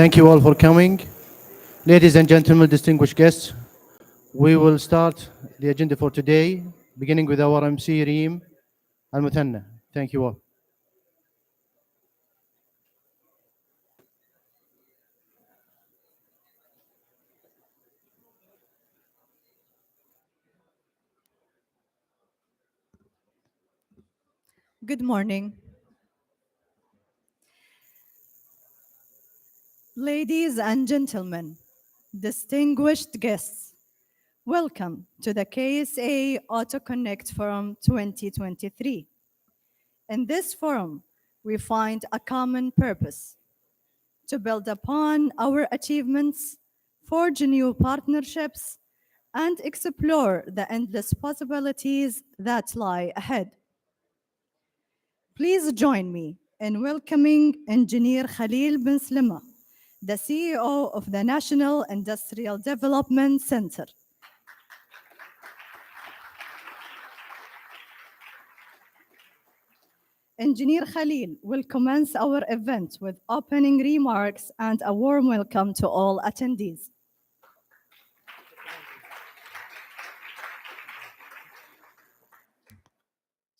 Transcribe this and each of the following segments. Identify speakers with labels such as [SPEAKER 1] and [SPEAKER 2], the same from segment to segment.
[SPEAKER 1] Thank you all for coming. Ladies and gentlemen, distinguished guests, we will start the agenda for today, beginning with our MC, Reem Al-Muthanna. Thank you all.
[SPEAKER 2] Good morning. Ladies and gentlemen, distinguished guests, welcome to the KSA AoutoConnect Forum 2023. In this forum, we find a common purpose to build upon our achievements, forge new partnerships, and explore the endless possibilities that lie ahead. Please join me in welcoming Engineer Khalil bin Slima, the CEO of the National Industrial Development Center. Engineer Khalil will commence our event with opening remarks and a warm welcome to all attendees.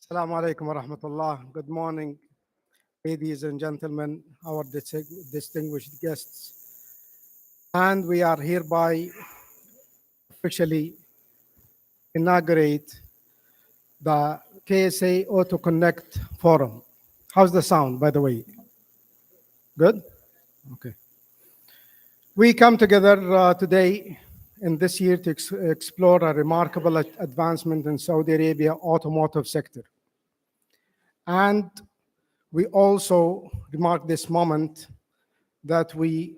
[SPEAKER 3] Assalamu alaikum wa rahmatullah. Good morning, ladies and gentlemen, our distinguished guests. And we are hereby officially inaugurate the KSA AoutoConnect Forum. How's the sound, by the way? Good? Okay. We come together today in this year to explore a remarkable advancement in Saudi Arabia automotive sector. And we also remark this moment that we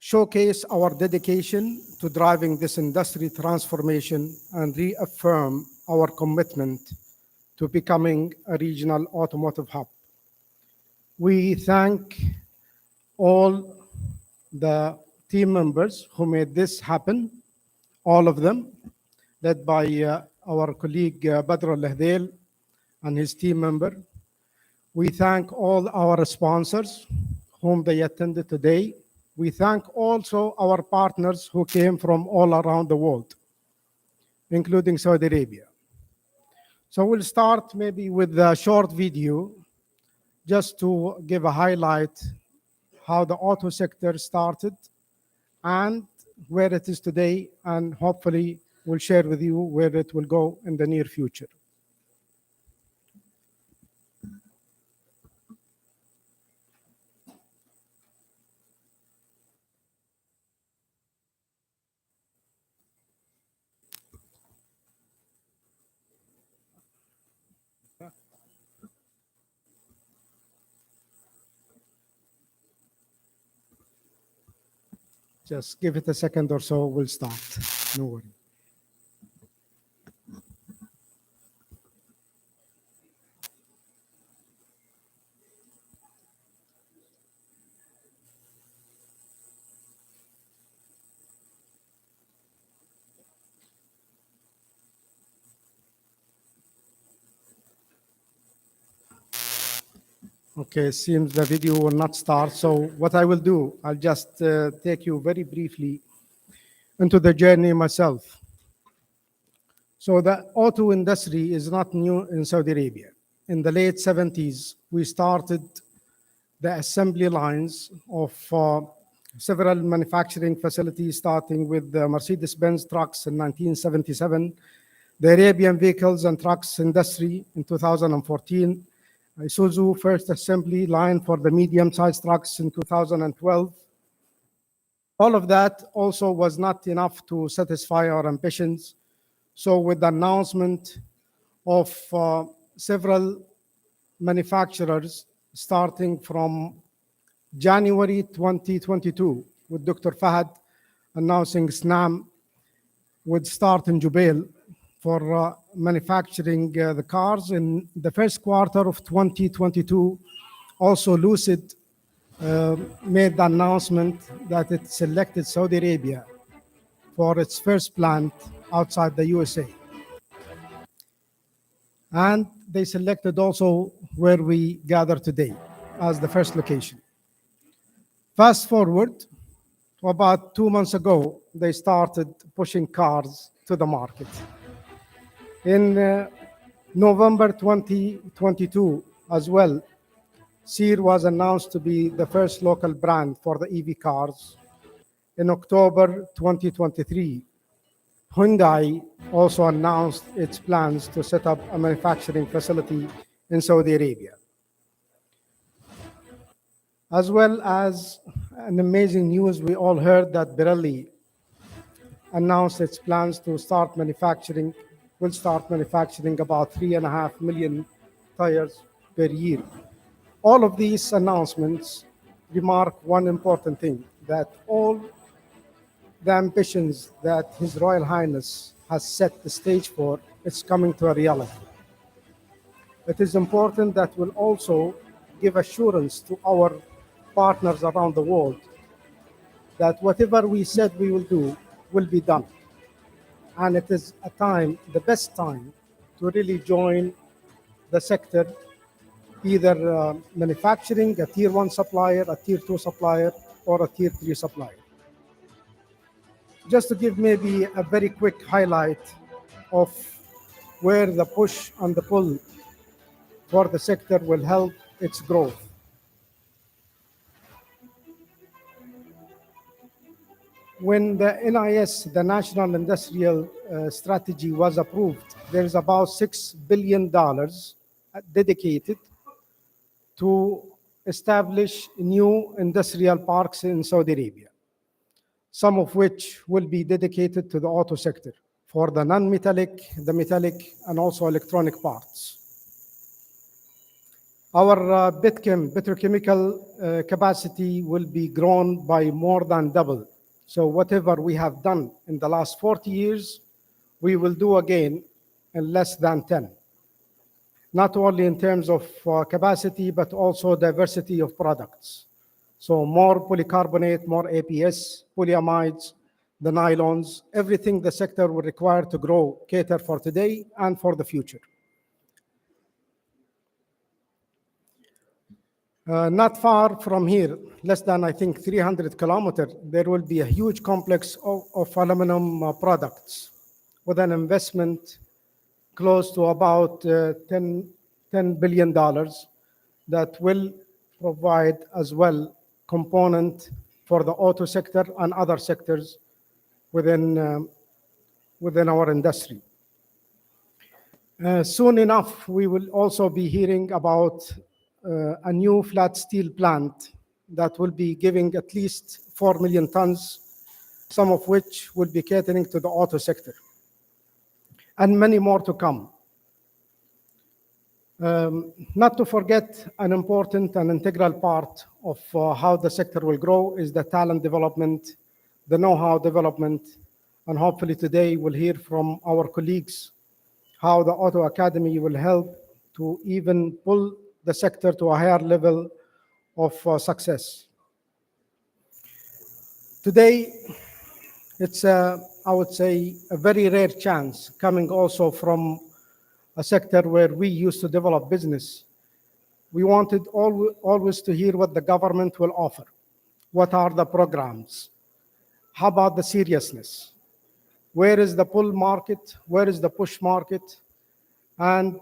[SPEAKER 3] showcase our dedication to driving this industry transformation and reaffirm our commitment to becoming a regional automotive hub. We thank all the team members who made this happen, all of them, led by our colleague Badr Al-Lahdel and his team member. We thank all our sponsors whom they attended today. We thank also our partners who came from all around the world, including Saudi Arabia. So we'll start maybe with a short video just to give a highlight how the auto sector started and where it is today, and hopefully we'll share with you where it will go in the near future. Just give it a second or so, we'll start. No worry. Okay, seems the video will not start. So what I will do, I'll just take you very briefly into the journey myself. So the auto industry is not new in Saudi Arabia. In the late 70s, we started the assembly lines of several manufacturing facilities, starting with the Mercedes-Benz trucks in 1977, the Arabian vehicles and trucks industry in 2014, Isuzu first assembly line for the medium-sized trucks in 2012. All of that also was not enough to satisfy our ambitions. So with the announcement of several manufacturers starting from January 2022, with Dr. Fahad announcing SNAM would start in Jubail for manufacturing the cars. In the first quarter of 2022, also Lucid made the announcement that it selected Saudi Arabia for its first plant outside the USA. And they selected also where we gather today as the first location. Fast forward, About 2 months ago, they started pushing cars to the market. In November 2022 as well, Seer was announced to be the first local brand for the EV cars. In October 2023, Hyundai also announced its plans to set up a manufacturing facility in Saudi Arabia. As well as an amazing news, we all heard that Pirelli announced its plans to will start manufacturing about 3.5 million tires per year. All of these announcements remark one important thing, that all the ambitions that His Royal Highness has set the stage for is coming to a reality. It is important that will also give assurance to our partners around the world that whatever we said we will do will be done. And it is a time, the best time, to really join the sector, either manufacturing, a tier 1 supplier, a tier 2 supplier, or a tier 3 supplier. Just to give maybe a very quick highlight of where the push and the pull for the sector will help its growth. When the NIS, the National Industrial Strategy, was approved, there is about $6 billion dedicated to establish new industrial parks in Saudi Arabia, some of which will be dedicated to the auto sector for the non-metallic, the metallic, and also electronic parts. Our petrochemical capacity will be grown by more than double. So whatever we have done in the last 40 years, we will do again in less than 10. Not only in terms of capacity, but also diversity of products. So more polycarbonate, more APS, polyamides, the nylons, everything the sector will require to grow, cater for today and for the future. Not far from here, less than, I think, 300 kilometers, there will be a huge complex of aluminum products with an investment close to about $10 billion that will provide as well component for the auto sector and other sectors within our industry. Soon enough, we will also be hearing about a new flat steel plant that will be giving at least 4 million tons, some of which will be catering to the auto sector, and many more to come. Not to forget, an important and integral part of how the sector will grow is the talent development, the know-how development, and hopefully today we'll hear from our colleagues how the Auto Academy will help to even pull the sector to a higher level of success. Today, it's, I would say, a very rare chance coming also from a sector where we used to develop business. We wanted always to hear what the government will offer. What are the programs? How about the seriousness? Where is the pull market? Where is the push market? And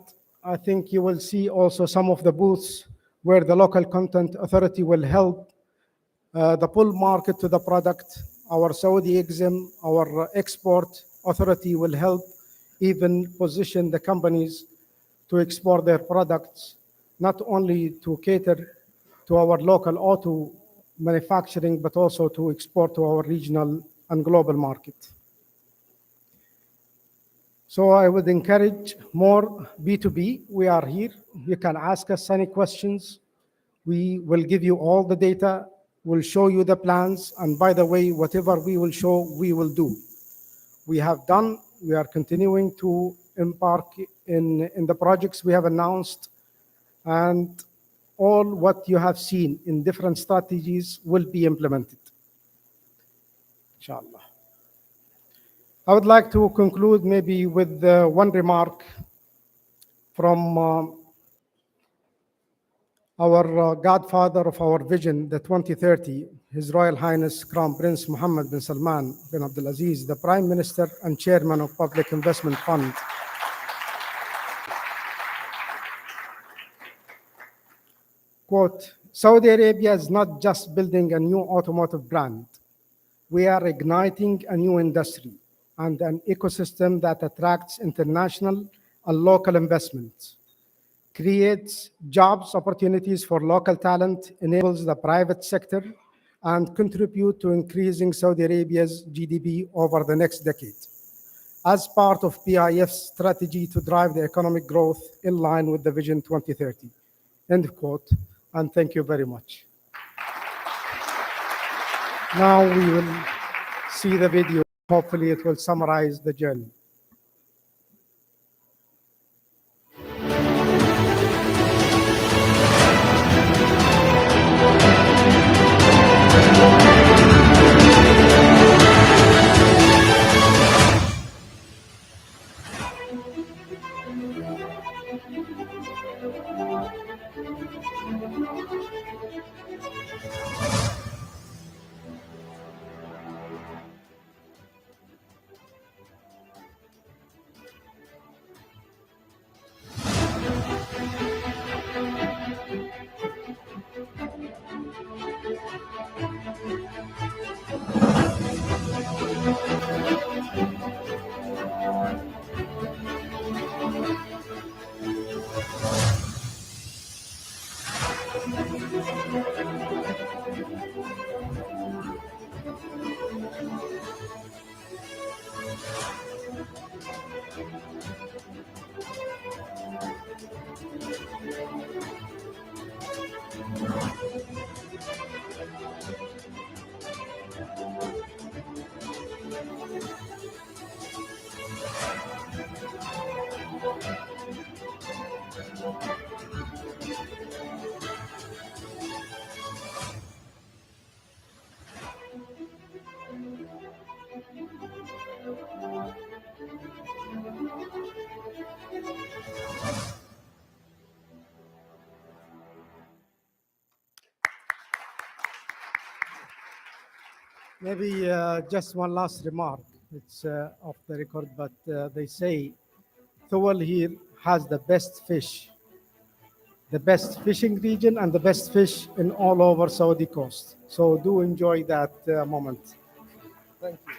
[SPEAKER 3] I think you will see also some of the booths where the local content authority will help the pull market to the product. Our Saudi Exim, our export authority will help even position the companies to export their products, not only to cater to our local auto manufacturing, but also to export to our regional and global market. So I would encourage more B2B. We are here. You can ask us any questions. We will give you all the data. We'll show you the plans. And by the way, whatever we will show, we will do. We have done. We are continuing to embark in the projects we have announced. And all what you have seen in different strategies will be implemented, inshallah. I would like to conclude maybe with one remark from our godfather of our vision, the 2030. His Royal Highness Crown Prince Mohammed bin Salman bin Abdulaziz, the Prime Minister and Chairman of Public Investment Fund. Quote, Saudi Arabia is not just building a new automotive brand. We are igniting a new industry and an ecosystem that attracts international and local investments, creates jobs opportunities for local talent, enables the private sector, and contribute to increasing Saudi Arabia's GDP over the next decade as part of PIF's strategy to drive the economic growth in line with the Vision 2030. End quote, and thank you very much. Now we will see the video. Hopefully it will summarize the journey. Maybe just one last remark. It's off the record, but they say Thawal here has the best fish, the best fishing region, and the best fish in all over Saudi coast. So do enjoy that moment. Thank you.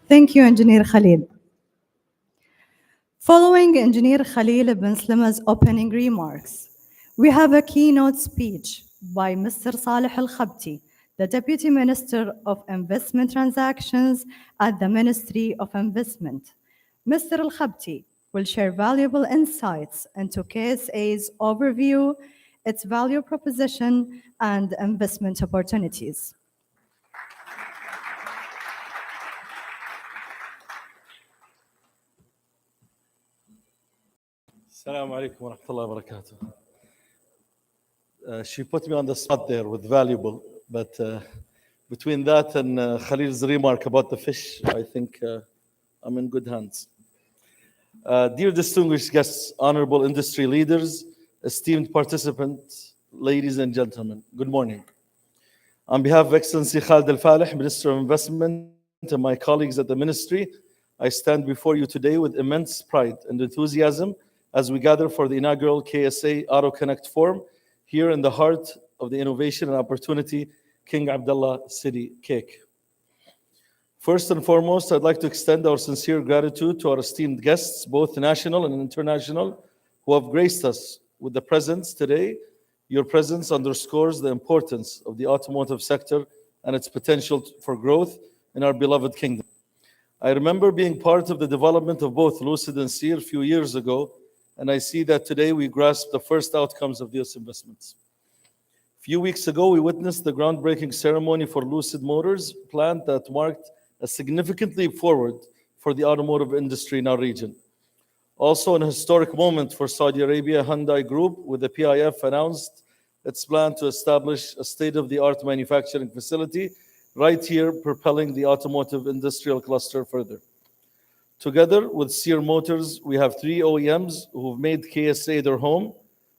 [SPEAKER 2] Thank you, Engineer Khalil. Following Engineer Khalil bin Slama's opening remarks, we have a keynote speech by Mr. Saleh Al-Khabti, the Deputy Minister of Investment Transactions at the Ministry of Investment. Mr. Al-Khabti will share valuable insights into KSA's overview, its value proposition, and investment opportunities.
[SPEAKER 4] Assalamu alaikum wa rahmatullahi wa barakatuh. She put me on the spot there with valuable, but between that and Khalil's remark about the fish, I think I'm in good hands. Dear distinguished guests, honorable industry leaders, esteemed participants, ladies and gentlemen, good morning. On behalf of Excellency Khalid Al-Falih, Minister of Investment, and my colleagues at the Ministry, I stand before you today with immense pride and enthusiasm as we gather for the inaugural KSA AoutoConnect Forum here in the heart of the innovation and opportunity King Abdullah City Cake. First and foremost, I'd like to extend our sincere gratitude to our esteemed guests, both national and international, who have graced us with the presence today. Your presence underscores the importance of the automotive sector and its potential for growth in our beloved kingdom. I remember being part of the development of both Lucid and Seer a few years ago, and I see that today we grasp the first outcomes of these investments. A few weeks ago, we witnessed the groundbreaking ceremony for Lucid Motors plant that marked a significant leap forward for the automotive industry in our region. Also, an historic moment for Saudi Arabia Hyundai Group, with the PIF announced its plan to establish a state-of-the-art manufacturing facility right here propelling the automotive industrial cluster further. Together with Sear Motors, we have 3 OEMs who've made KSA their home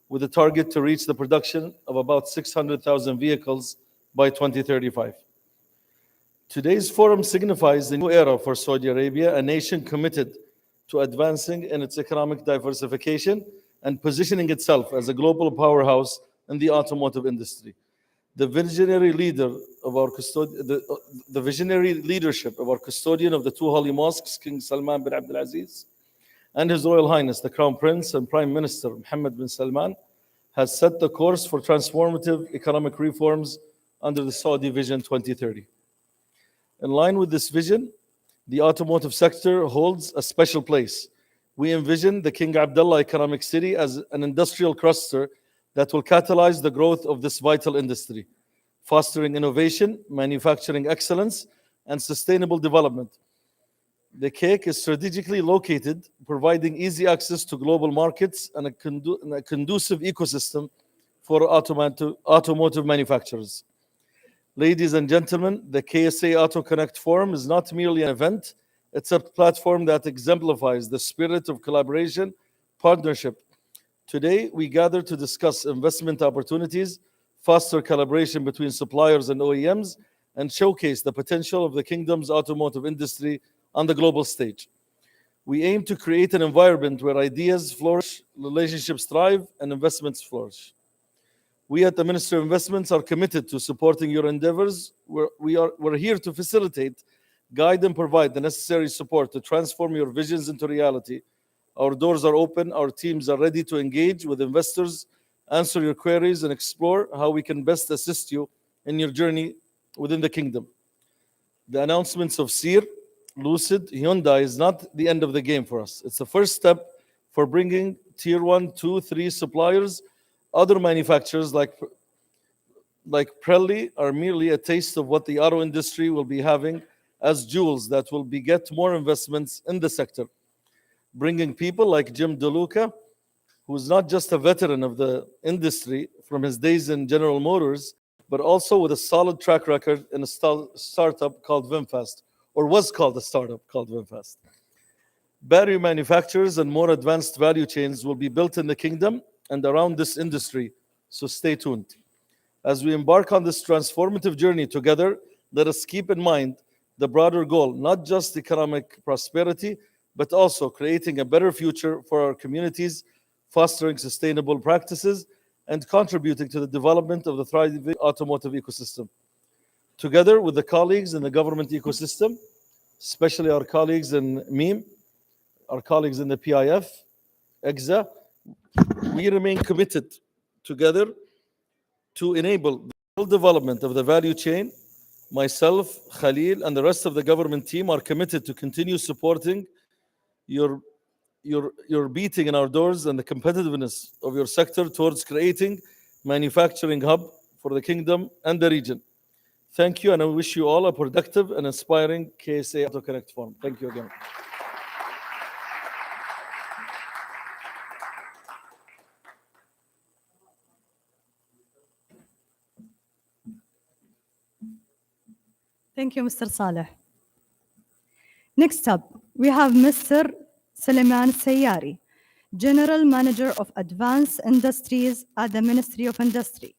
[SPEAKER 4] with a target to reach the production of about 600,000 vehicles by 2035. Today's forum signifies the new era for Saudi Arabia, a nation committed to advancing in its economic diversification and positioning itself as a global powerhouse in the automotive industry. The visionary leadership of our custodian of the 2 holy mosques, King Salman bin Abdul Aziz, and His Royal Highness, the Crown Prince and Prime Minister Mohammed bin Salman, has set the course for transformative economic reforms under the Saudi Vision 2030. In line with this vision, the automotive sector holds a special place. We envision the King Abdullah Economic City as an industrial cluster that will catalyze the growth of this vital industry, fostering innovation, manufacturing excellence, and sustainable development. The cake is strategically located, providing easy access to global markets and a conducive ecosystem for automotive manufacturers. Ladies and gentlemen, the KSA AoutoConnect Forum is not merely an event, it's a platform that exemplifies the spirit of collaboration, partnership. Today, we gather to discuss investment opportunities, foster collaboration between suppliers and OEMs, and showcase the potential of the kingdom's automotive industry on the global stage. We aim to create an environment where ideas flourish, relationships thrive, and investments flourish. We at the Ministry of Investments are committed to supporting your endeavors. We're here to facilitate, guide, and provide the necessary support to transform your visions into reality. Our doors are open. Our teams are ready to engage with investors, answer your queries, and explore how we can best assist you in your journey within the kingdom. The announcements of Sear, Lucid, Hyundai is not the end of the game for us. It's the first step for bringing tier 1, 2, 3 suppliers. Other manufacturers like Pirelli are merely a taste of what the auto industry will be having as jewels that will beget more investments in the sector. Bringing people like Jim DeLuca, who's not just a veteran of the industry from his days in General Motors, but also with a solid track record in a startup called VinFast, or was called a startup called VinFast. Battery manufacturers and more advanced value chains will be built in the kingdom and around this industry, so stay tuned. As we embark on this transformative journey together, let us keep in mind the broader goal, not just economic prosperity, but also creating a better future for our communities, fostering sustainable practices, and contributing to the development of the thriving automotive ecosystem. Together with the colleagues in the government ecosystem, especially our colleagues in MEEM, our colleagues in the PIF, EXA, we remain committed together to enable the full development of the value chain. Myself, Khalil, and the rest of the government team are committed to continue supporting your beating in our doors and the competitiveness of your sector towards creating manufacturing hub for the kingdom and the region. Thank you, and I wish you all a productive and inspiring KSA AoutoConnect Forum. Thank you again.
[SPEAKER 2] Thank you, Mr. Saleh. Next up, we have Mr. Suleiman Sayari, General Manager of Advanced Industries at the Ministry of Industry,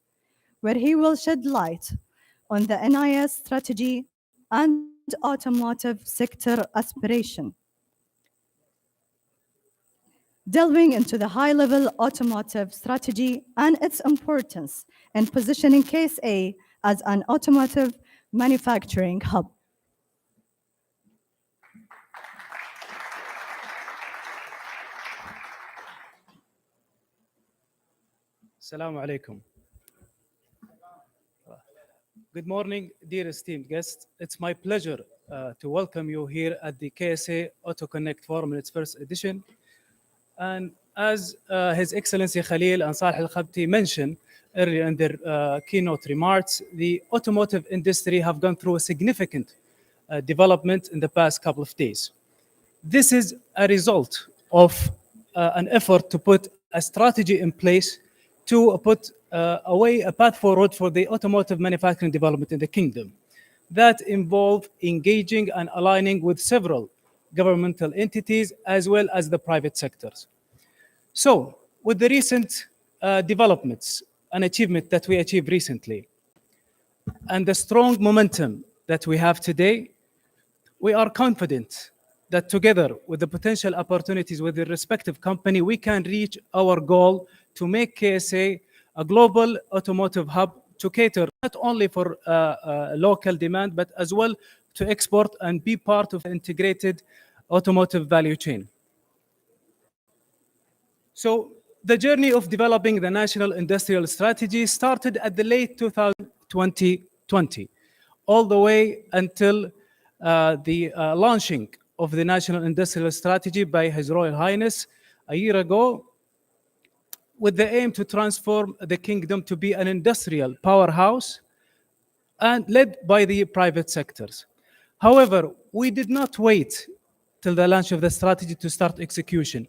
[SPEAKER 2] where he will shed light on the NIS strategy and automotive sector aspiration, delving into the high-level automotive strategy and its importance in positioning KSA as an automotive manufacturing hub.
[SPEAKER 5] Assalamu alaikum. Good morning, dear esteemed guests. It's my pleasure to welcome you here at the KSA AoutoConnect Forum in its first edition. And as His Excellency Khalil and Saleh Al-Khabti mentioned earlier in their keynote remarks, the automotive industry have gone through a significant development in the past couple of days. This is a result of an effort to put a strategy in place to put a path forward for the automotive manufacturing development in the kingdom. that involve engaging and aligning with several governmental entities as well as the private sectors. So, with the recent developments and achievement that we achieved recently, and the strong momentum that we have today, we are confident that together with the potential opportunities with the respective company, we can reach our goal to make KSA a global automotive hub to cater not only for local demand, but as well to export and be part of the integrated automotive value chain. So the journey of developing the national industrial strategy started at the late 2020, all the way until the launching of the national industrial strategy by His Royal Highness a year ago, with the aim to transform the kingdom to be an industrial powerhouse and led by the private sectors. However, we did not wait till the launch of the strategy to start execution.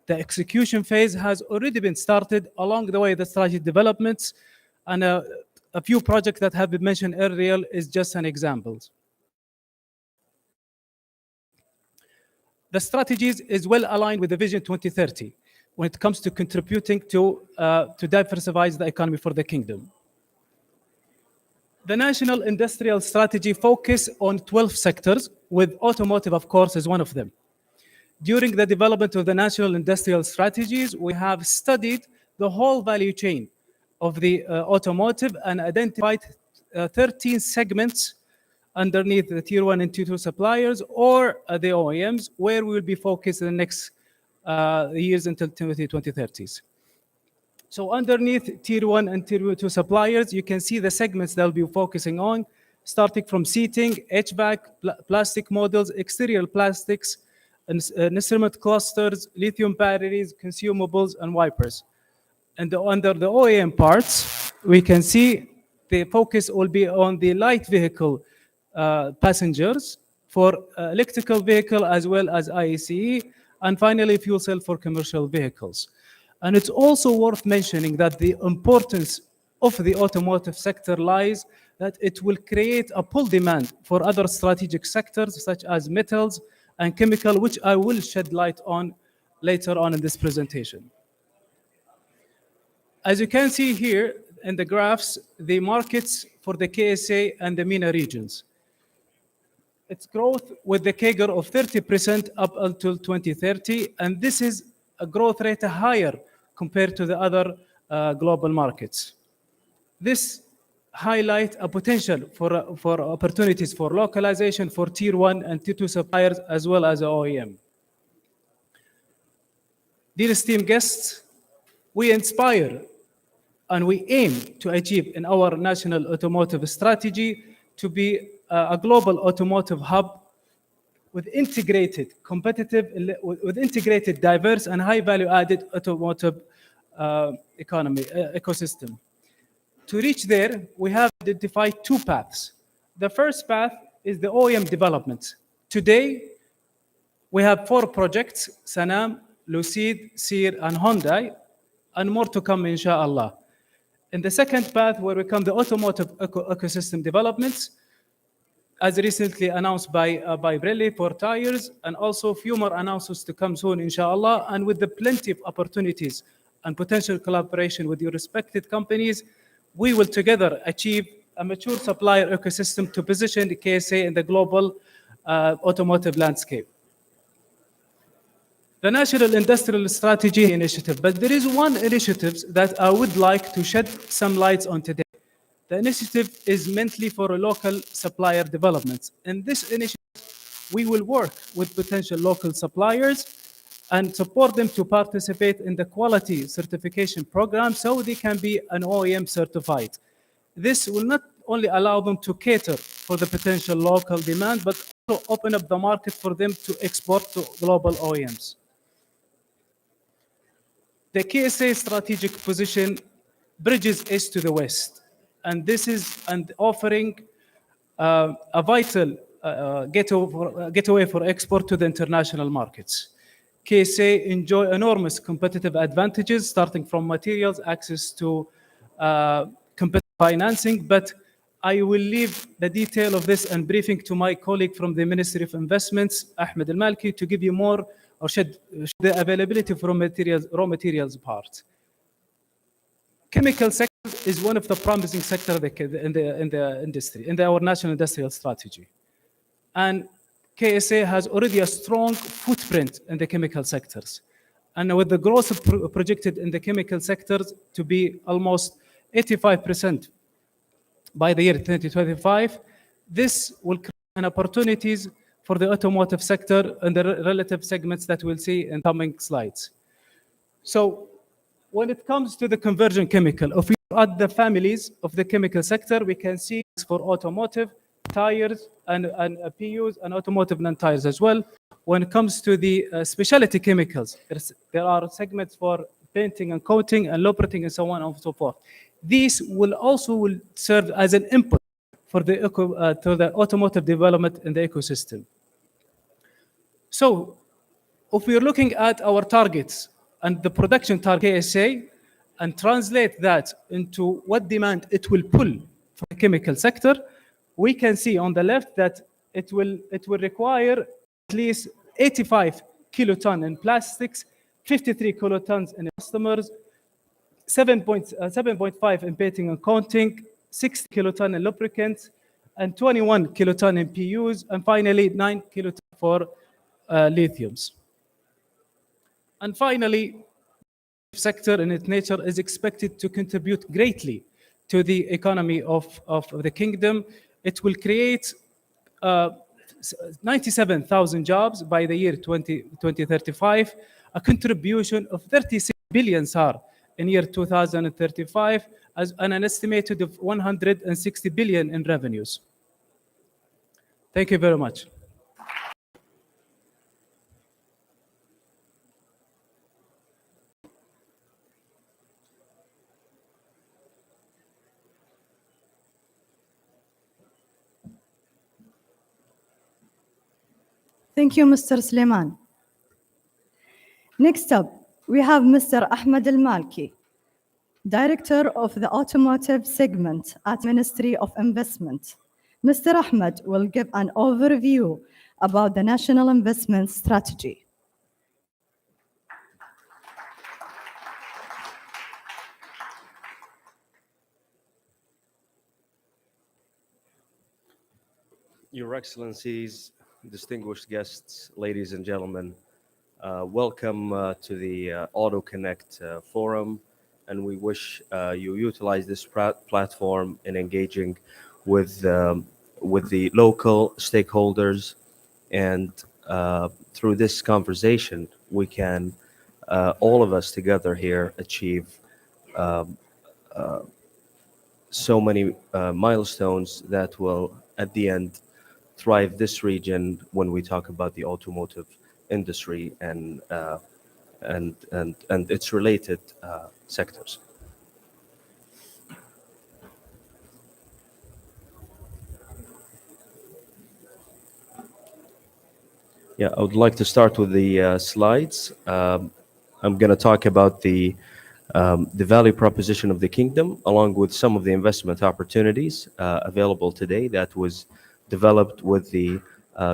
[SPEAKER 5] The execution phase has already been started along the way. The strategy developments and a few projects that have been mentioned earlier is just an example. The strategies is well aligned with the Vision 2030 when it comes to contributing to diversify the economy for the kingdom. The National Industrial Strategy focus on 12 sectors, with automotive, of course, as one of them. During the development of the National Industrial Strategies, we have studied the whole value chain of the automotive and identified 13 segments underneath the Tier 1 and Tier 2 suppliers or the OEMs, where we will be focused in the next years until 2030s. So underneath Tier 1 and Tier 2 suppliers, you can see the segments they'll be focusing on, starting from seating, HVAC, plastic models, exterior plastics, instrument clusters, lithium batteries, consumables, and wipers. And under the OEM parts, we can see the focus will be on the light vehicle passengers for electrical vehicle as well as ICE, and finally fuel cell for commercial vehicles. And it's also worth mentioning that the importance of the automotive sector lies that it will create a pull demand for other strategic sectors such as metals and chemical, which I will shed light on later on in this presentation. As you can see here in the graphs, the markets for the KSA and the MENA regions. Its growth with the CAGR of 30% up until 2030, and this is a growth rate higher compared to the other global markets. This highlights a potential for opportunities for localization for Tier 1 and Tier 2 suppliers as well as OEM. Dear esteemed guests, we inspire and we aim to achieve in our national automotive strategy to be a global automotive hub with integrated, diverse, and high value-added automotive ecosystem. To reach there, we have identified two paths. The first path is the OEM development. Today, we have 4 projects: Sanam, Lucid, Seer, and Hyundai, and more to come, inshallah. In the second path, where we come the automotive ecosystem developments, as recently announced by Pirelli for tires, and also a few more announcements to come soon, inshallah, and with the plenty of opportunities and potential collaboration with your respected companies, we will together achieve a mature supplier ecosystem to position the KSA in the global automotive landscape. The National Industrial Strategy Initiative, but there is one initiative that I would like to shed some lights on today. The initiative is mainly for local supplier developments. In this initiative, we will work with potential local suppliers and support them to participate in the quality certification program so they can be an OEM certified. This will not only allow them to cater for the potential local demand, but also open up the market for them to export to global OEMs. The KSA strategic position bridges east to the west, and this is offering a vital getaway for export to the international markets. KSA enjoy enormous competitive advantages, starting from materials, access to competitive financing, but I will leave the detail of this and briefing to my colleague from the Ministry of Investments, Ahmed Al Malki, to give you more or shed the availability of raw materials part. Chemical sector is one of the promising sectors in the industry, in our national industrial strategy. And KSA has already a strong footprint in the chemical sectors. And with the growth projected in the chemical sectors to be almost 85% by the year 2025, this will create opportunities for the automotive sector and the relative segments that we'll see in coming slides. So when it comes to the conversion chemical, if we add the families of the chemical sector, we can see for automotive, tires, and PUs, and automotive non-tires as well. When it comes to the specialty chemicals, there are segments for painting and coating and lubricating and so on and so forth. These will also serve as an input for the to the automotive development in the ecosystem. So if we're looking at our targets and the production target KSA and translate that into what demand it will pull for the chemical sector, we can see on the left that it will require at least 85 kiloton in plastics, 53 kilotons in customers, 7.5 in painting and coating, 60 kiloton in lubricants, and 21 kiloton in PUs, and finally 9 kiloton for lithiums. And finally, sector in its nature is expected to contribute greatly to the economy of the kingdom. It will create 97,000 jobs by the year 2035, a contribution of 36 billion SAR in year 2035, and an estimated of 160 billion in revenues. Thank you very much.
[SPEAKER 2] Thank you, Mr. Suleiman. Next up, we have Mr. Ahmed Al Malki, Director of the Automotive Segment at Ministry of Investment. Mr. Ahmed will give an overview about the National Investment Strategy.
[SPEAKER 6] Your Excellencies, distinguished guests, ladies and gentlemen, welcome to the AutoConnect Forum, and we wish you utilize this platform in engaging with the local stakeholders, and through this conversation, we can all of us together here achieve so many milestones that will, at the end, thrive this region when we talk about the automotive industry and its related sectors. Yeah, I would like to start with the slides. I'm going to talk about the value proposition of the kingdom, along with some of the investment opportunities available today that was developed with the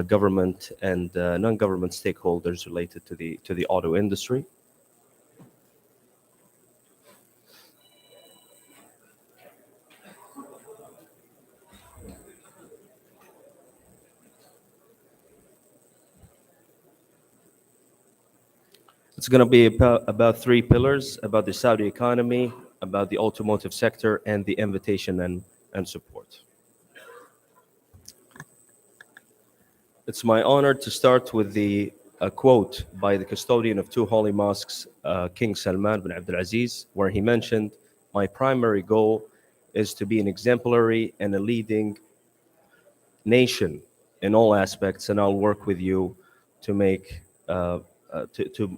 [SPEAKER 6] government and non-government stakeholders related to the auto industry. It's going to be about three pillars: about the Saudi economy, about the automotive sector, and the invitation and support. It's my honor to start with a quote by the custodian of two holy mosques, King Salman bin Abdulaziz, where he mentioned, "My primary goal is to be an exemplary and a leading nation in all aspects, and I'll work with you to make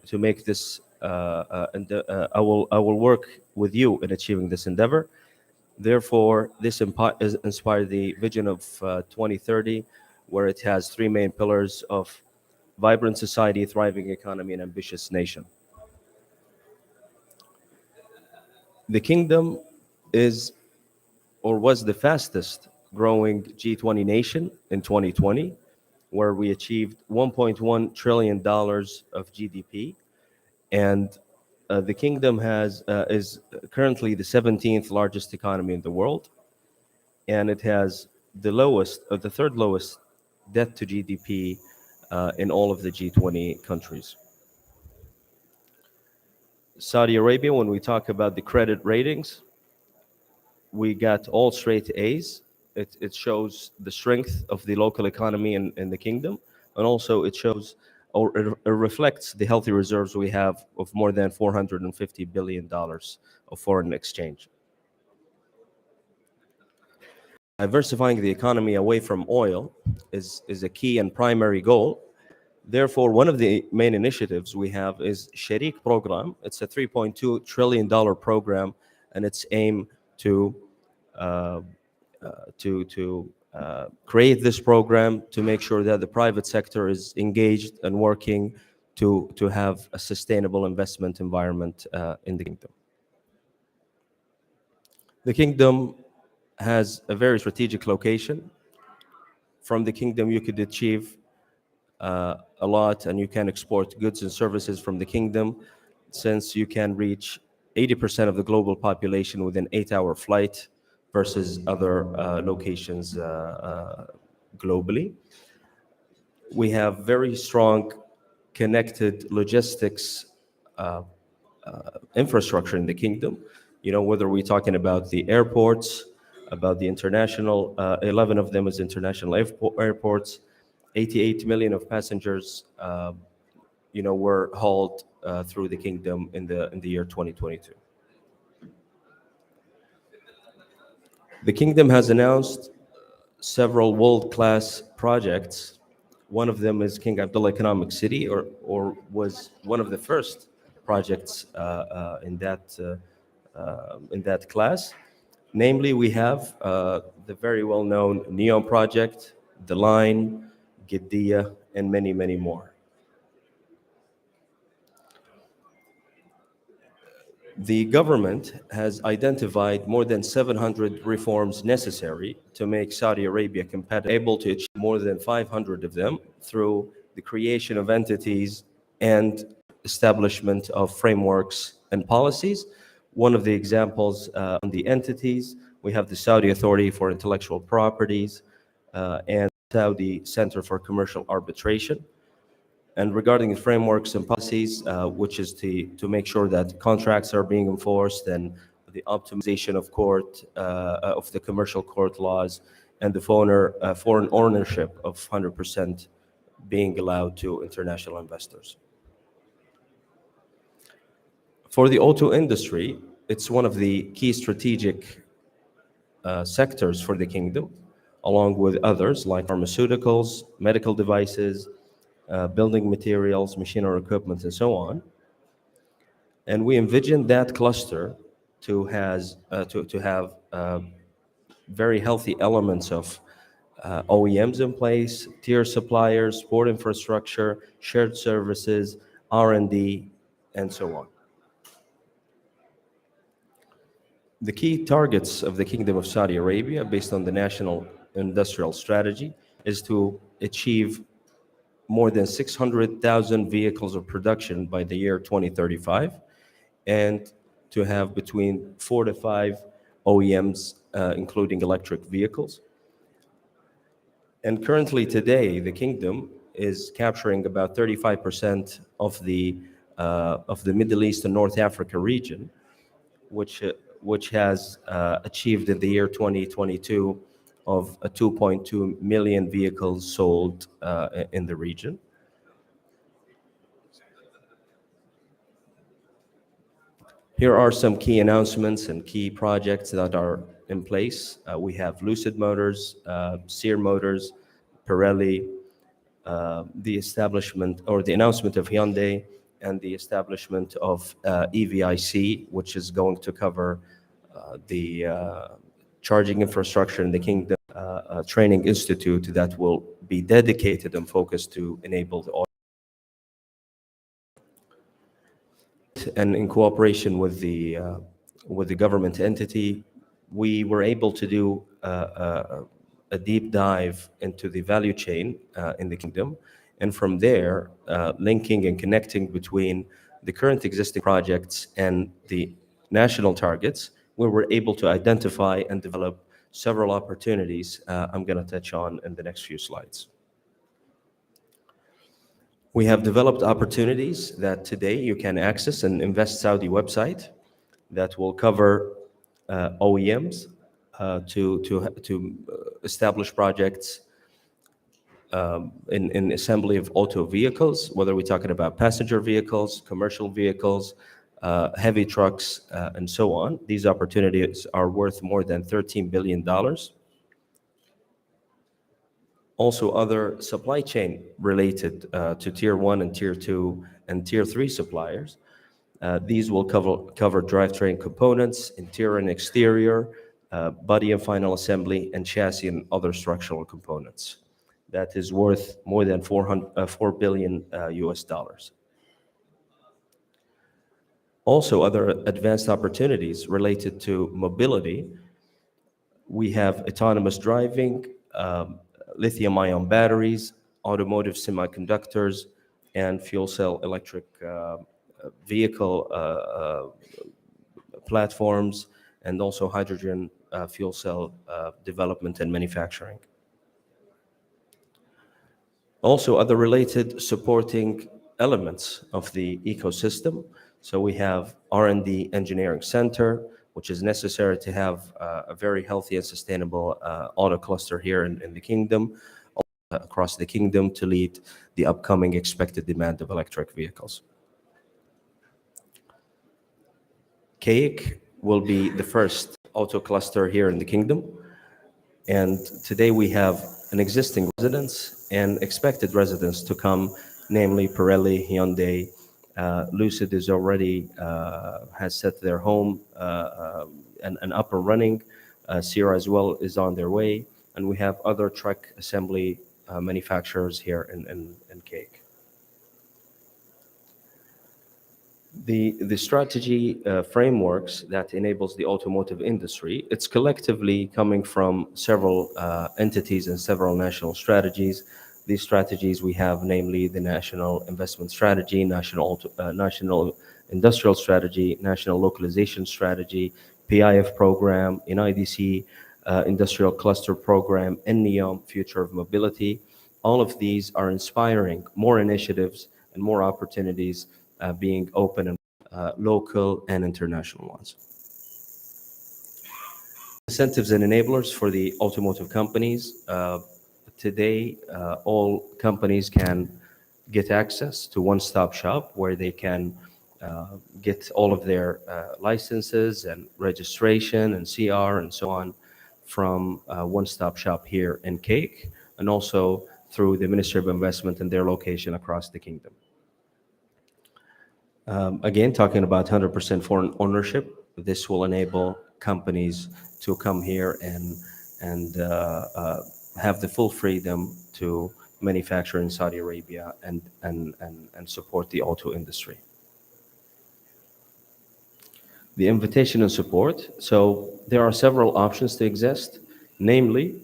[SPEAKER 6] to make this. I will work with you in achieving this endeavor. Therefore, this inspired the vision of 2030, where it has three main pillars of vibrant society, thriving economy, and ambitious nation. The kingdom is or was the fastest growing G20 nation in 2020, where we achieved $1.1 trillion of GDP. And the kingdom is currently the 17th largest economy in the world, and it has the third lowest debt to GDP in all of the G20 countries. Saudi Arabia, when we talk about the credit ratings, we got all straight A's. It shows the strength of the local economy in the kingdom, and also it shows, or it reflects the healthy reserves we have of more than $450 billion of foreign exchange. Diversifying the economy away from oil is a key and primary goal. Therefore, one of the main initiatives we have is Sharik program. It's a $3.2 trillion program, and its aim to create this program to make sure that the private sector is engaged and working to have a sustainable investment environment in the kingdom. The kingdom has a very strategic location. From the kingdom, you could achieve a lot, and you can export goods and services from the kingdom, since you can reach 80% of the global population with an 8-hour flight versus other locations globally. We have very strong connected logistics infrastructure in the kingdom. You know, whether we're talking about the airports, about the international, 11 of them is international airports, 88 million of passengers, were hauled through the kingdom in the year 2022. The kingdom has announced several world-class projects. One of them is King Abdullah Economic City, or was one of the first projects in that class. Namely, we have the very well-known NEOM project, The Line, Giddiya, and many, many more. The government has identified more than 700 reforms necessary to make Saudi Arabia competitive, able to achieve more than 500 of them through the creation of entities and establishment of frameworks and policies. One of the examples on the entities, we have the Saudi Authority for Intellectual Properties and Saudi Center for Commercial Arbitration. And regarding the frameworks and policies, which is to make sure that contracts are being enforced, and the optimization of the commercial court laws, and the foreign ownership of 100% being allowed to international investors. For the auto industry, it's one of the key strategic sectors for the kingdom, along with others like pharmaceuticals, medical devices, building materials, machinery equipment, and so on. And we envision that cluster to have very healthy elements of OEMs in place, tier suppliers, port infrastructure, shared services, R&D, and so on. The key targets of the Kingdom of Saudi Arabia, based on the National Industrial Strategy, is to achieve more than 600,000 vehicles of production by the year 2035, and to have between 4 to 5 OEMs, including electric vehicles. And currently today, the kingdom is capturing about 35% of the Middle East and North Africa region, which has achieved in the year 2022 of 2.2 million vehicles sold in the region. Here are some key announcements and key projects that are in place. We have Lucid Motors, Sear Motors, Pirelli, the establishment or the announcement of Hyundai, and the establishment of EVIC, which is going to cover the charging infrastructure in the kingdom, a training institute that will be dedicated and focused to enable the auto. And in cooperation with the government entity, we were able to do a deep dive into the value chain in the kingdom, and from there, linking and connecting between the current existing projects and the national targets, where we're able to identify and develop several opportunities I'm going to touch on in the next few slides. We have developed opportunities that today you can access an Invest Saudi website that will cover OEMs to establish projects in assembly of auto vehicles, whether we're talking about passenger vehicles, commercial vehicles, heavy trucks, and so on. These opportunities are worth more than $13 billion. Also, other supply chain related to tier 1 and tier 2 and tier 3 suppliers. These will cover drivetrain components, interior and exterior, body and final assembly, and chassis and other structural components. That is worth more than $4 billion US dollars. Also, other advanced opportunities related to mobility. We have autonomous driving, lithium-ion batteries, automotive semiconductors, and fuel cell electric vehicle platforms, and also hydrogen fuel cell development and manufacturing. Also, other related supporting elements of the ecosystem. So we have R&D engineering center, which is necessary to have a very healthy and sustainable auto cluster here in the kingdom, across the kingdom, to lead the upcoming expected demand of electric vehicles. KSA will be the first auto cluster here in the kingdom. And today we have an existing residents and expected residents to come, namely Pirelli, Hyundai, Lucid is already has set their home and up and running. Sierra as well is on their way, and we have other truck assembly manufacturers here in KSA. The strategy frameworks that enables the automotive industry, it's collectively coming from several entities and several national strategies. These strategies we have, namely the National Investment Strategy, National Industrial Strategy, National Localization Strategy, PIF Program, NIDC, Industrial Cluster Program, NEOM, Future of Mobility. All of these are inspiring more initiatives and more opportunities being open and local and international ones. Incentives and enablers for the automotive companies. Today, all companies can get access to one-stop shop where they can get all of their licenses and registration and CR and so on from one-stop shop here in KSA, and also through the Ministry of Investment and their location across the kingdom. Again, talking about 100% foreign ownership, this will enable companies to come here and have the full freedom to manufacture in Saudi Arabia and support the auto industry. The invitation and support. So there are several options to exist, namely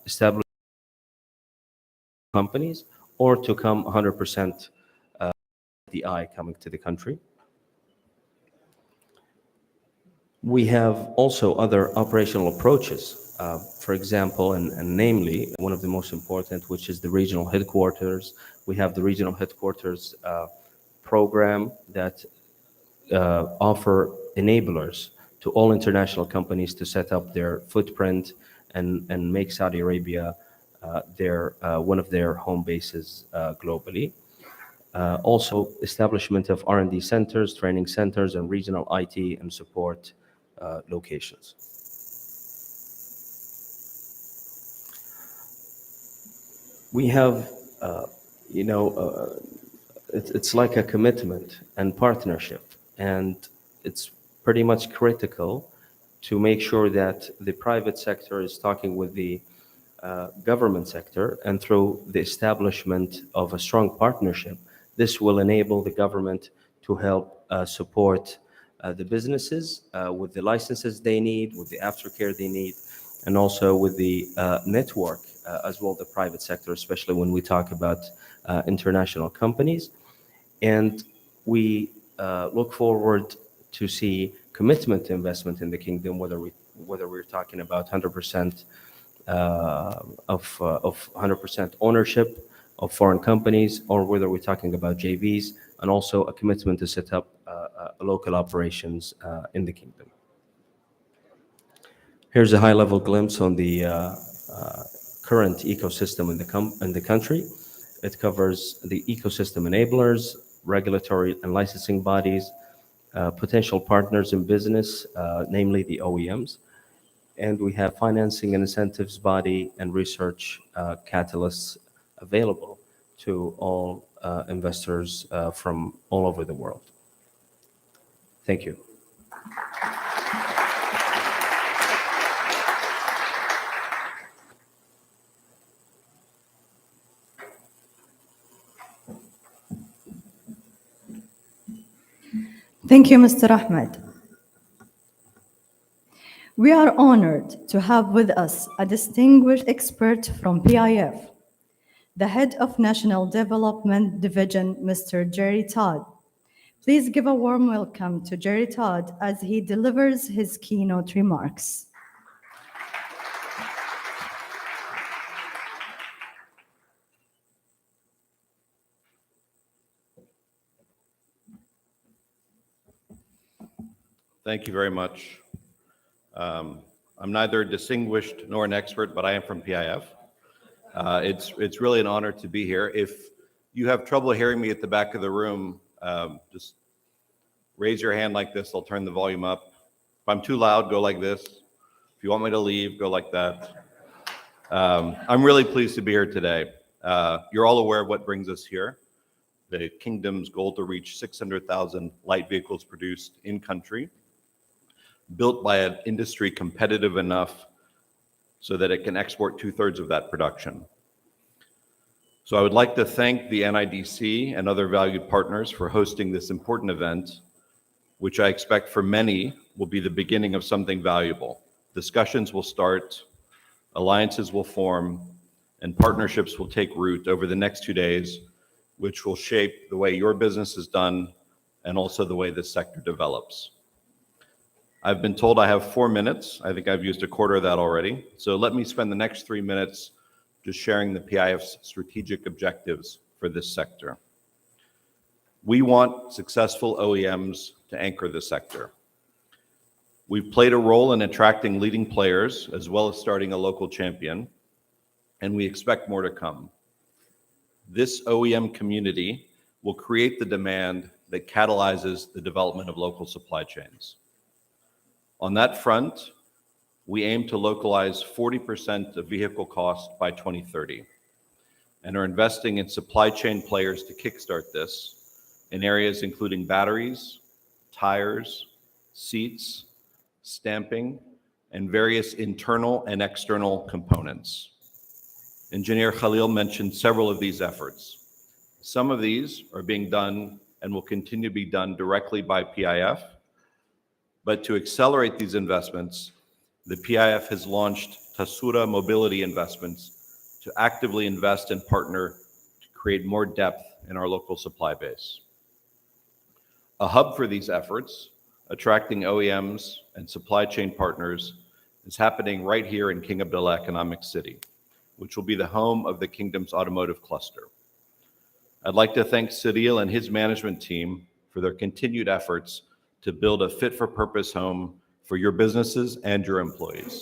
[SPEAKER 6] establish companies or to come 100% DI coming to the country. We have also other operational approaches. For example, and namely, one of the most important, which is the regional headquarters. We have the regional headquarters program that offer enablers to all international companies to set up their footprint and make Saudi Arabia one of their home bases globally. Also, establishment of R&D centers, training centers, and regional IT and support locations. We have, it's like a commitment and partnership, and it's pretty much critical to make sure that the private sector is talking with the government sector, and through the establishment of a strong partnership, this will enable the government to help support the businesses with the licenses they need, with the aftercare they need, and also with the network as well, the private sector, especially when we talk about international companies. And we look forward to see commitment to investment in the kingdom, whether we're talking about 100% of 100% ownership of foreign companies, or whether we're talking about JVs, and also a commitment to set up local operations in the kingdom. Here's a high-level glimpse on the current ecosystem in the country. It covers the ecosystem enablers, regulatory and licensing bodies, potential partners in business, namely the OEMs, and we have financing and incentives body and research catalysts available to all investors from all over the world. Thank you.
[SPEAKER 2] Thank you, Mr. Ahmed. We are honored to have with us a distinguished expert from PIF, the Head of National Development Division, Mr. Jerry Todd. Please give a warm welcome to Jerry Todd as he delivers his keynote remarks.
[SPEAKER 7] Thank you very much. I'm neither distinguished nor an expert, but I am from PIF. It's really an honor to be here. If you have trouble hearing me at the back of the room, just raise your hand like this. I'll turn the volume up. If I'm too loud, go like this. If you want me to leave, go like that. I'm really pleased to be here today. You're all aware of what brings us here. The kingdom's goal to reach 600,000 light vehicles produced in country, built by an industry competitive enough so that it can export 2/3 of that production. So I would like to thank the NIDC and other valued partners for hosting this important event, which I expect for many will be the beginning of something valuable. Discussions will start, alliances will form, and partnerships will take root over the next 2 days, which will shape the way your business is done and also the way this sector develops. I've been told I have 4 minutes. I think I've used a quarter of that already. So let me spend the next 3 minutes just sharing the PIF's strategic objectives for this sector. We want successful OEMs to anchor the sector. We've played a role in attracting leading players as well as starting a local champion, and we expect more to come. This OEM community will create the demand that catalyzes the development of local supply chains. On that front, we aim to localize 40% of vehicle cost by 2030 and are investing in supply chain players to kickstart this in areas including batteries, tires, seats, stamping, and various internal and external components. Engineer Khalil mentioned several of these efforts. Some of these are being done and will continue to be done directly by PIF. But to accelerate these investments, the PIF has launched Tasura Mobility Investments to actively invest and partner to create more depth in our local supply base. A hub for these efforts, attracting OEMs and supply chain partners, is happening right here in King Abdullah Economic City, which will be the home of the kingdom's automotive cluster. I'd like to thank Cyril and his management team for their continued efforts to build a fit-for-purpose home for your businesses and your employees.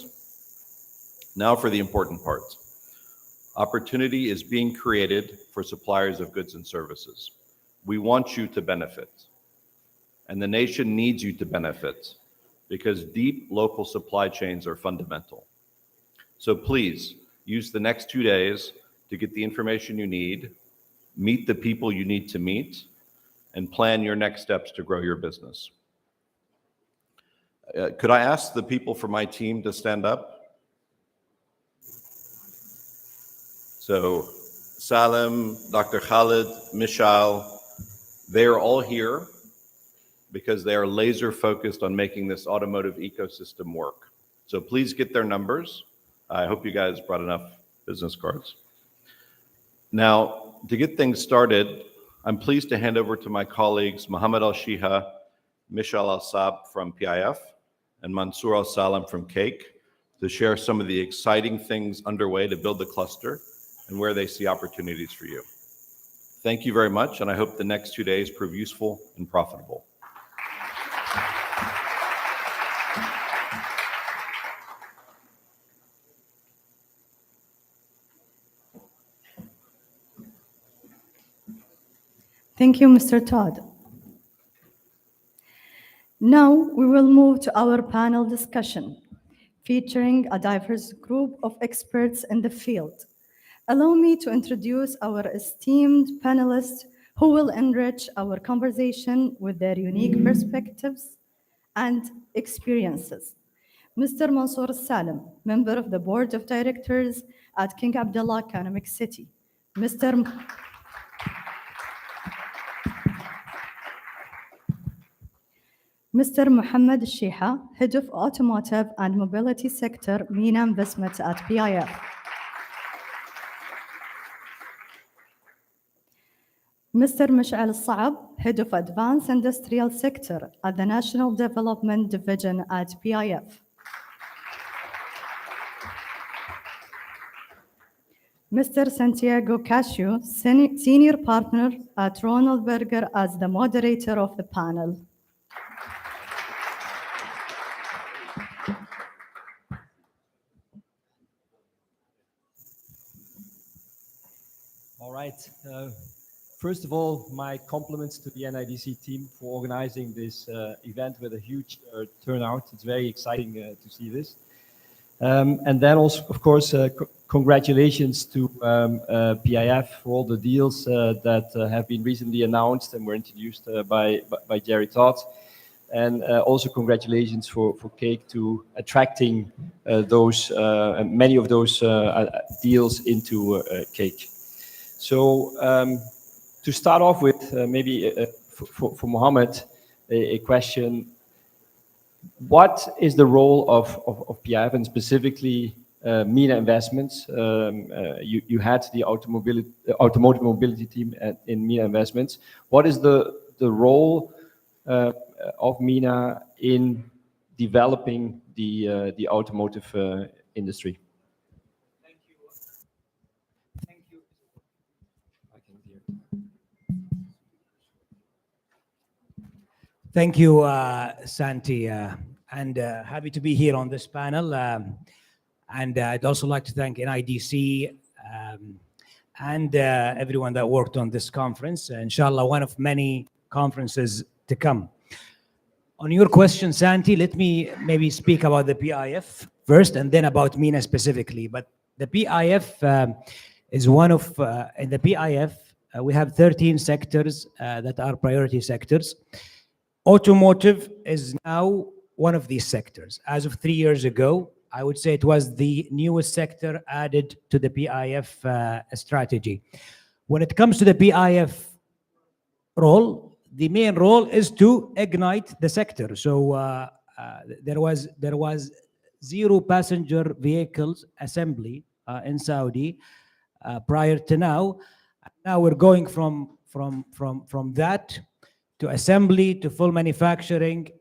[SPEAKER 7] Now for the important part. Opportunity is being created for suppliers of goods and services. We want you to benefit, and the nation needs you to benefit because deep local supply chains are fundamental. So please use the next 2 days to get the information you need, meet the people you need to meet, and plan your next steps to grow your business. Could I ask the people from my team to stand up? So Salim, Dr. Khalid, Michal, they are all here because they are laser focused on making this automotive ecosystem work. So please get their numbers I hope you guys brought enough business cards. Now, to get things started, I'm pleased to hand over to my colleagues Mohammed Al-Shiha, Mishal Al-Sab from PIF, and Mansour Al-Salam from CAKE to share some of the exciting things underway to build the cluster and where they see opportunities for you. Thank you very much, and I hope the next 2 days prove useful and profitable.
[SPEAKER 2] Thank you, Mr. Todd. Now we will move to our panel discussion, featuring a diverse group of experts in the field. Allow me to introduce our esteemed panelists who will enrich our conversation with their unique perspectives and experiences. Mr. Mansour Salim, member of the Board of Directors at King Abdullah Economic City. Mr. Mohammed Shiha, Head of Automotive and Mobility Sector, MENA Investments at PIF. Mr. Mishal Saab, Head of Advanced Industrial Sector at the National Development Division at PIF. Mr. Santiago Casio, Senior Partner at Ronald Berger as the moderator of the panel.
[SPEAKER 8] All right. First of all, my compliments to the NIDC team for organizing this event with a huge turnout. It's very exciting to see this. And then also, of course, congratulations to PIF for all the deals that have been recently announced and were introduced by Jerry Todd. And also congratulations for CAKE to attracting many of those deals into CAKE. So to start off with, maybe for Mohammed, a question. What is the role of PIF and specifically MENA Investments? You had the automotive mobility team in MENA Investments. What is the role of MENA in developing the automotive industry?
[SPEAKER 5] Thank you. Thank you.
[SPEAKER 8] I can hear.
[SPEAKER 9] Thank you, Santi, and happy to be here on this panel. And I'd also like to thank NIDC and everyone that worked on this conference. Inshallah, one of many conferences to come. On your question, Santi, let me maybe speak about the PIF first and then about MENA specifically. But the PIF is one of, in the PIF, we have 13 sectors that are priority sectors. Automotive is now one of these sectors. As of 3 years ago, I would say it was the newest sector added to the PIF strategy. When it comes to the PIF role, the main role is to ignite the sector. So there was zero passenger vehicles assembly in Saudi prior to now. Now we're going from that to assembly to full manufacturing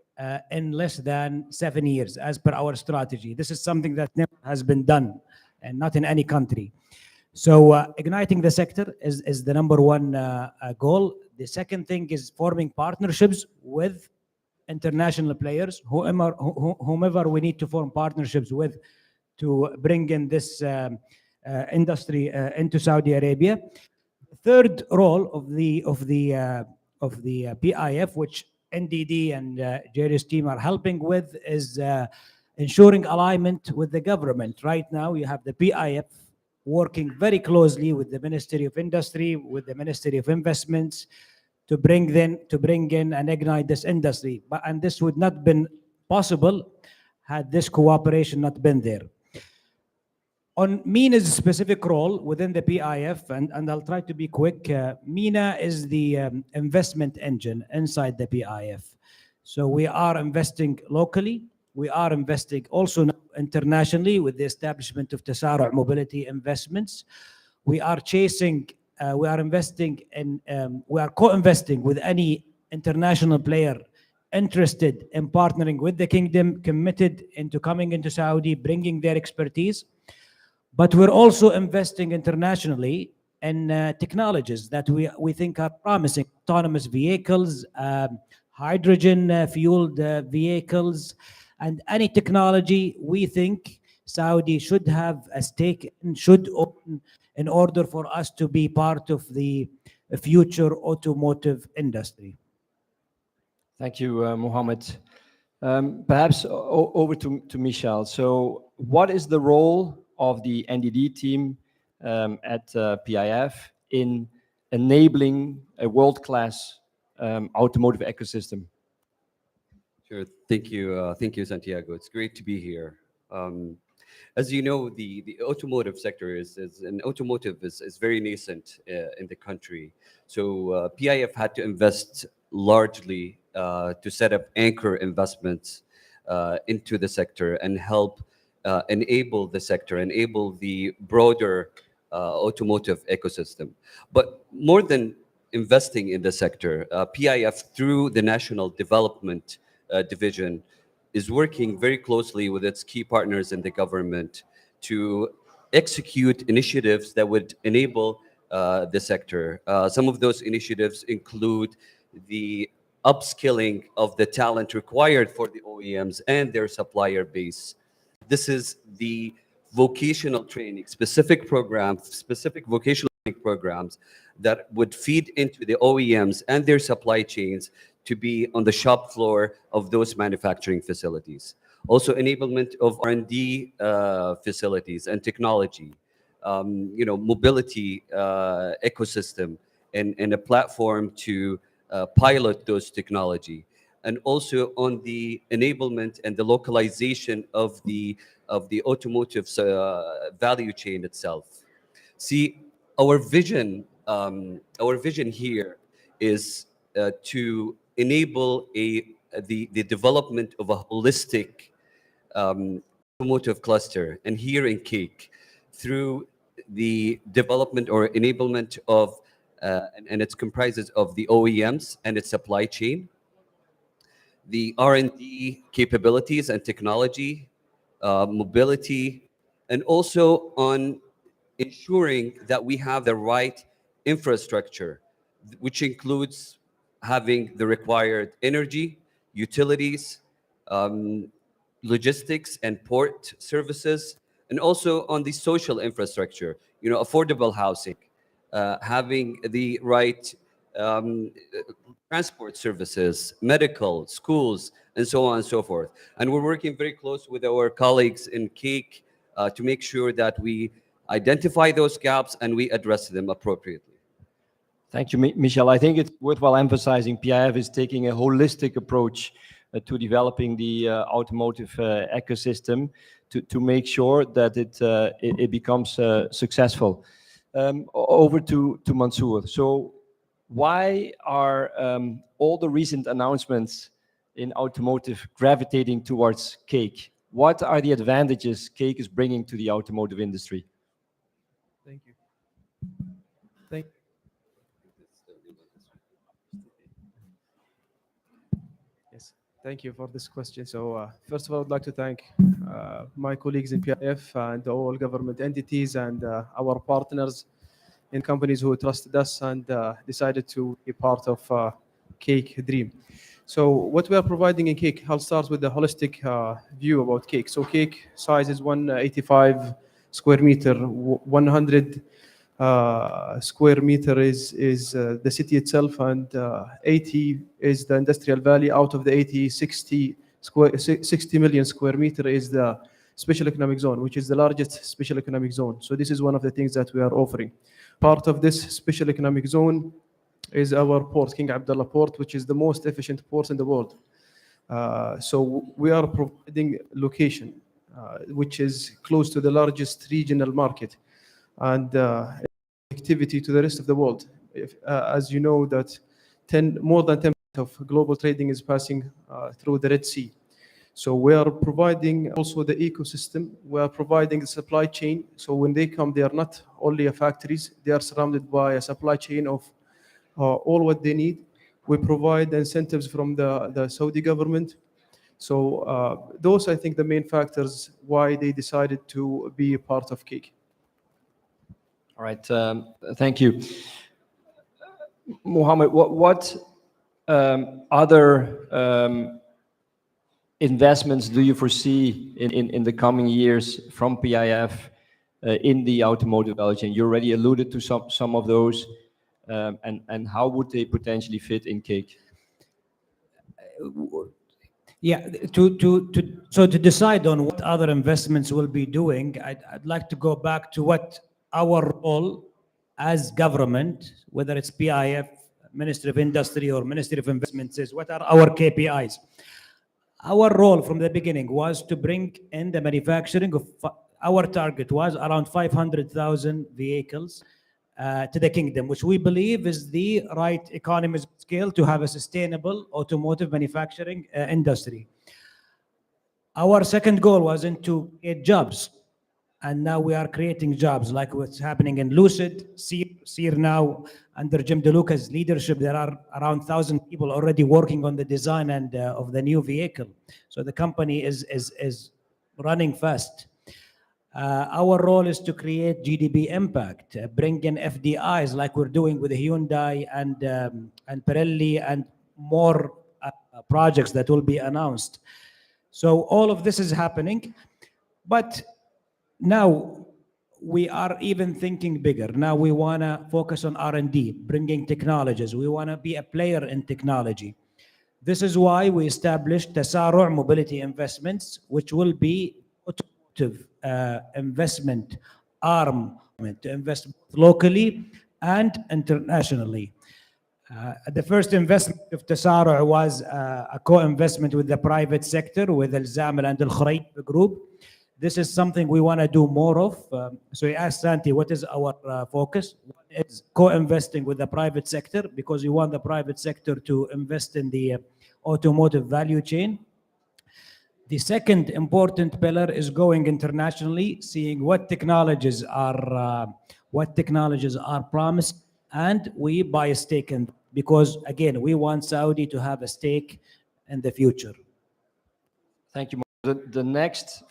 [SPEAKER 9] in less than 7 years, as per our strategy. This is something that never has been done, and not in any country. So igniting the sector is the number one goal. The second thing is forming partnerships with international players, whomever we need to form partnerships with to bring in this industry into Saudi Arabia. The third role of the PIF, which NDD and Jerry's team are helping with, is ensuring alignment with the government. Right now, you have the PIF working very closely with the Ministry of Industry, with the Ministry of Investments, to bring in and ignite this industry. And this would not have been possible had this cooperation not been there. On MENA's specific role within the PIF, and I'll try to be quick, MENA is the investment engine inside the PIF. So we are investing locally. We are investing also internationally with the establishment of Tasarruf Mobility Investments. We are chasing, we are investing in, we are co-investing with any international player interested in partnering with the kingdom, committed into coming into Saudi, bringing their expertise. But we're also investing internationally in technologies that we think are promising: autonomous vehicles, hydrogen fueled vehicles, and any technology we think Saudi should have a stake in, should own, in order for us to be part of the future automotive industry.
[SPEAKER 8] Thank you, Mohammed. Perhaps over to Michel. So what is the role of the NDD team at PIF in enabling a world-class automotive ecosystem?
[SPEAKER 10] Sure. Thank you, Santiago. It's great to be here. As you know, the automotive sector is very nascent in the country. So PIF had to invest largely to set up anchor investments into the sector and help enable the sector, enable the broader automotive ecosystem. But more than investing in the sector, PIF, through the National Development Division, is working very closely with its key partners in the government to execute initiatives that would enable the sector. Some of those initiatives include the upskilling of the talent required for the OEMs and their supplier base. This is the vocational training, specific vocational training programs that would feed into the OEMs and their supply chains to be on the shop floor of those manufacturing facilities. Also, enablement of R&D facilities and technology, mobility ecosystem, and a platform to pilot those technology. And also on the enablement and the localization of the automotive value chain itself. See, our vision here is to enable the development of a holistic automotive cluster, and here in Cake, through the development or enablement of, and it comprises of the OEMs and its supply chain, the R&D capabilities and technology, mobility, and also on ensuring that we have the right infrastructure, which includes having the required energy, utilities, logistics and port services, and also on the social infrastructure, affordable housing, having the right transport services, medical, schools, and so on and so forth. And we're working very close with our colleagues in Cake to make sure that we identify those gaps and we address them appropriately.
[SPEAKER 8] Thank you, Michel. I think it's worthwhile emphasizing PIF is taking a holistic approach to developing the automotive ecosystem to make sure that it becomes successful. Over to Mansour. So why are all the recent announcements in automotive gravitating towards Cake? What are the advantages Cake is bringing to the automotive industry?
[SPEAKER 11] Thank you. Yes, thank you for this question. So first of all, I'd like to thank my colleagues in PIF and all government entities and our partners in companies who trusted us and decided to be part of Cake Dream. So what we are providing in Cake, I'll start with the holistic view about Cake. So Cake size is 185 square meter, 100 square meter is the city itself, and 80 is the industrial valley. Out of the 80, 60 million square meter is the special economic zone, which is the largest special economic zone. So this is one of the things that we are offering. Part of this special economic zone is our port, King Abdullah Port, which is the most efficient port in the world. So we are providing location, which is close to the largest regional market, and activity to the rest of the world. As you know, that more than 10% of global trading is passing through the Red Sea. So we are providing also the ecosystem. We are providing the supply chain. So when they come, they are not only a factories. They are surrounded by a supply chain of all what they need. We provide incentives from the Saudi government. So those, I think, the main factors why they decided to be a part of KIC.
[SPEAKER 8] All right, thank you. Mohammed, what other investments do you foresee in the coming years from PIF in the automotive value chain? You already alluded to some of those, and how would they potentially fit in KIC?
[SPEAKER 9] Yeah, so to decide on what other investments we'll be doing, I'd like to go back to what our role as government, whether it's PIF, Ministry of Industry, or Ministry of Investments, is. What are our KPIs? Our role from the beginning was to bring in the manufacturing of, our target was around 500,000 vehicles to the kingdom, which we believe is the right economies of scale to have a sustainable automotive manufacturing industry. Our second goal was to create jobs, and now we are creating jobs, like what's happening in Lucid, Sear now, under Jim DeLuca's leadership. There are around 1,000 people already working on the design and of the new vehicle. So the company is running fast. Our role is to create GDP impact, bring in FDIs like we're doing with Hyundai and Pirelli, and more projects that will be announced. So all of this is happening, but now we are even thinking bigger. Now we want to focus on R&D, bringing technologies. We want to be a player in technology. This is why we established Tasaru' Mobility Investments, which will be automotive investment arm to invest locally and internationally. The first investment of Tasaru' was a co-investment with the private sector, with Al Zamel and Al Khurayb Group. This is something we want to do more of. So you asked Santi, what is our focus? It's co-investing with the private sector, because we want the private sector to invest in the automotive value chain. The second important pillar is going internationally, seeing what technologies are promised, and we buy a stake in, because again, we want Saudi to have a stake in the future.
[SPEAKER 8] Thank you. The next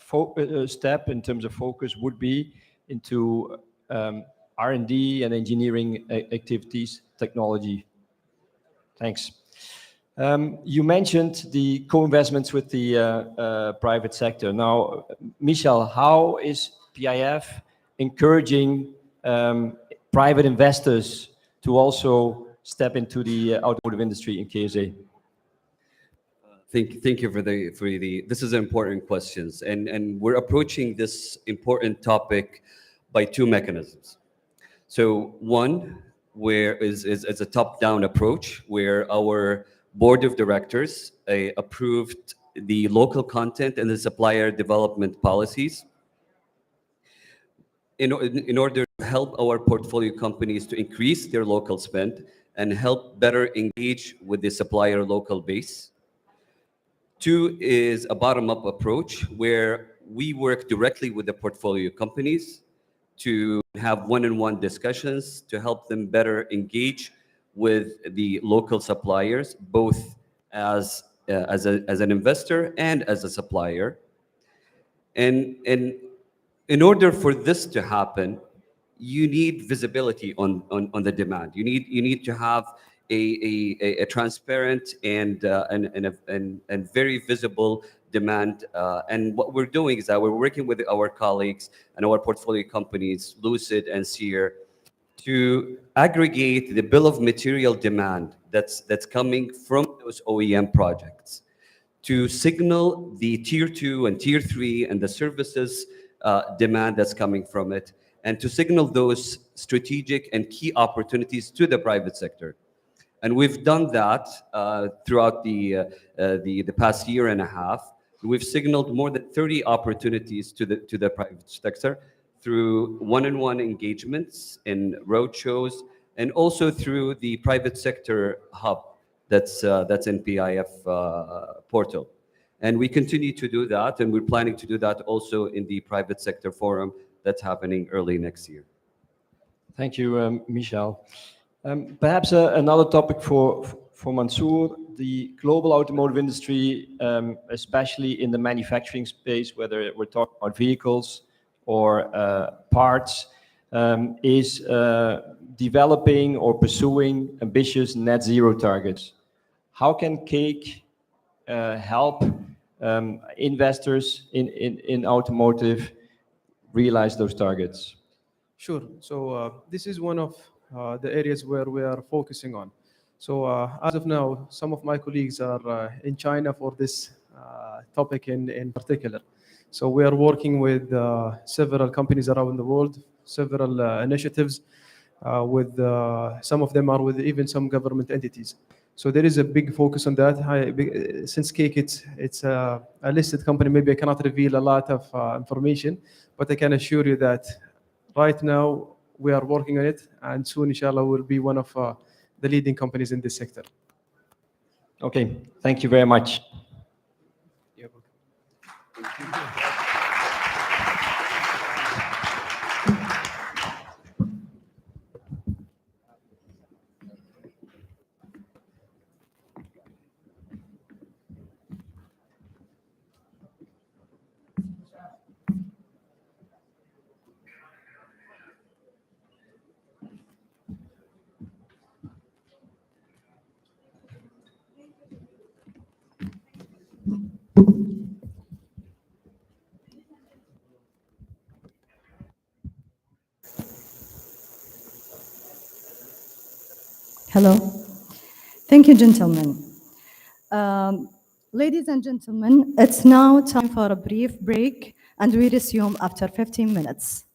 [SPEAKER 8] step in terms of focus would be into R&D and engineering activities, technology. Thanks. You mentioned the co-investments with the private sector. Now, Michel, how is PIF encouraging private investors to also step into the automotive industry in KSA?
[SPEAKER 10] Thank you for the this is an important questions, and we're approaching this important topic by two mechanisms. So one, where is a top-down approach, where our board of directors approved the local content and the supplier development policies in order to help our portfolio companies to increase their local spend and help better engage with the supplier local base. Two is a bottom-up approach, where we work directly with the portfolio companies to have one-on-one discussions to help them better engage with the local suppliers, both as an investor and as a supplier. And in order for this to happen, you need visibility on the demand. You need to have a transparent and very visible demand. And what we're doing is that we're working with our colleagues and our portfolio companies, Lucid and Sear, to aggregate the bill of material demand that's coming from those OEM projects, to signal the tier 2 and tier 3 and the services demand that's coming from it, and to signal those strategic and key opportunities to the private sector. And we've done that throughout the past year and a half. We've signaled more than 30 opportunities to the private sector through one-on-one engagements in road shows, and also through the private sector hub that's in PIF portal. And we continue to do that, and we're planning to do that also in the private sector forum that's happening early next year.
[SPEAKER 8] Thank you, Michel. Perhaps another topic for Mansour, the global automotive industry, especially in the manufacturing space, whether we're talking about vehicles or parts, is developing or pursuing ambitious net zero targets. How can Cake help investors in automotive realize those targets?
[SPEAKER 11] Sure. So this is one of the areas where we are focusing on. So as of now, some of my colleagues are in China for this topic in particular. So we are working with several companies around the world, several initiatives with some of them are with even some government entities. So there is a big focus on that. Since Cake, it's a listed company, maybe I cannot reveal a lot of information, but I can assure you that right now we are working on it, and soon, inshallah, we'll be one of the leading companies in this sector.
[SPEAKER 8] Okay, thank you very much.
[SPEAKER 11] You're welcome.
[SPEAKER 2] Hello. Thank you, gentlemen. Ladies and gentlemen, it's now time for a brief break, and we resume after 15 minutes.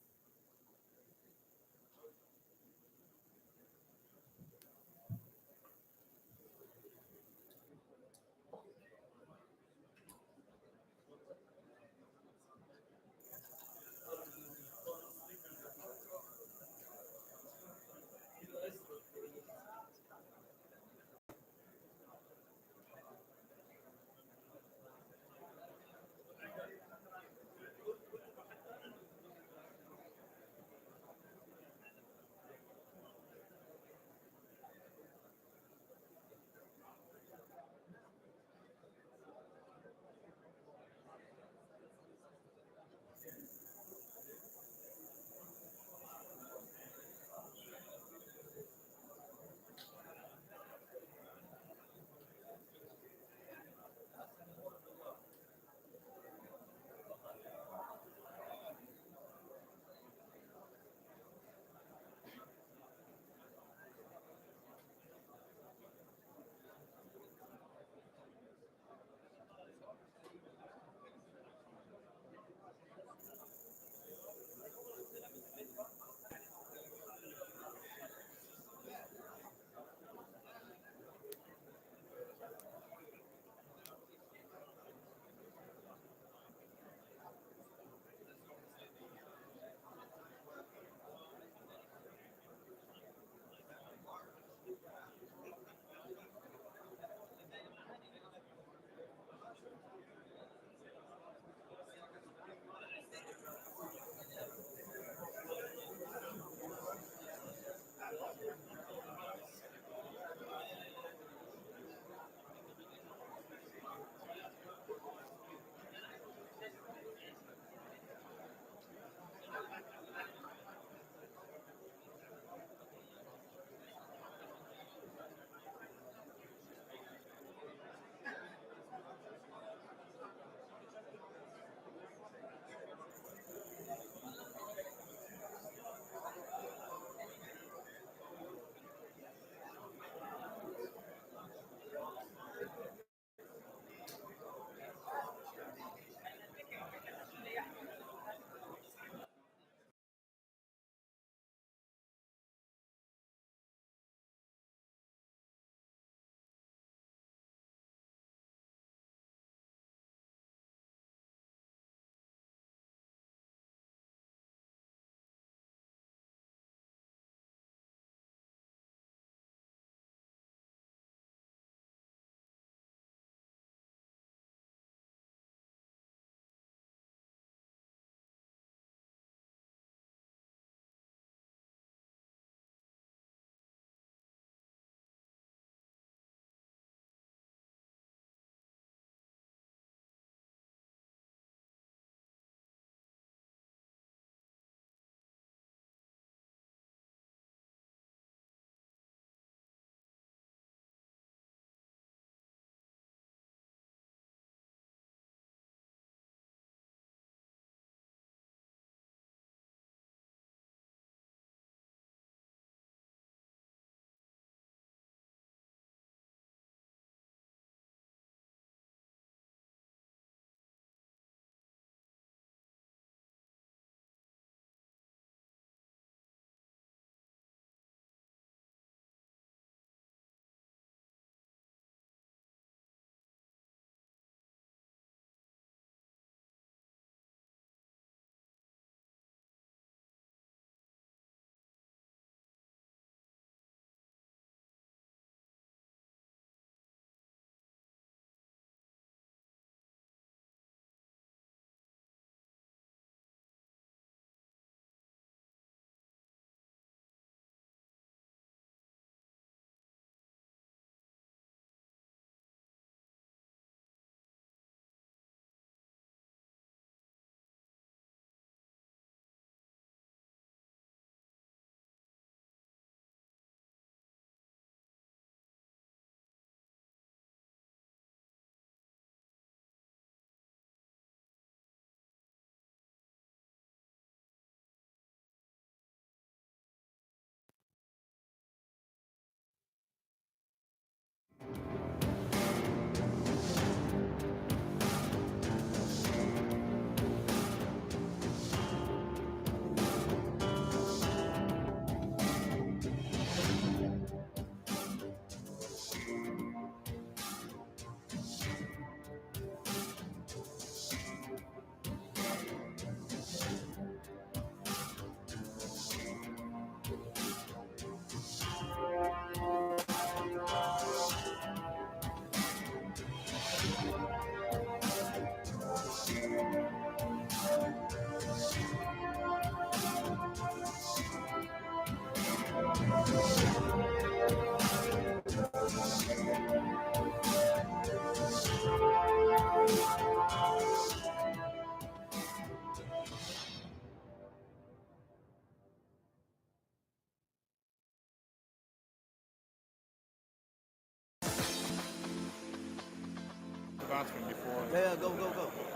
[SPEAKER 12] Yeah, go, go, go.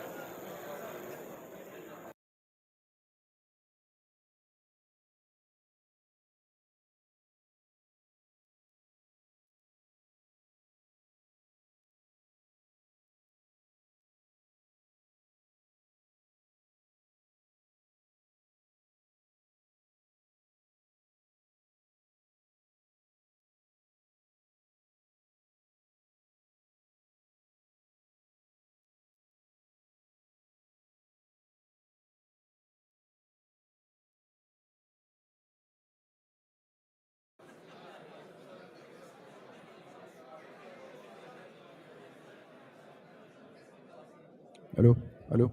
[SPEAKER 13] الو الو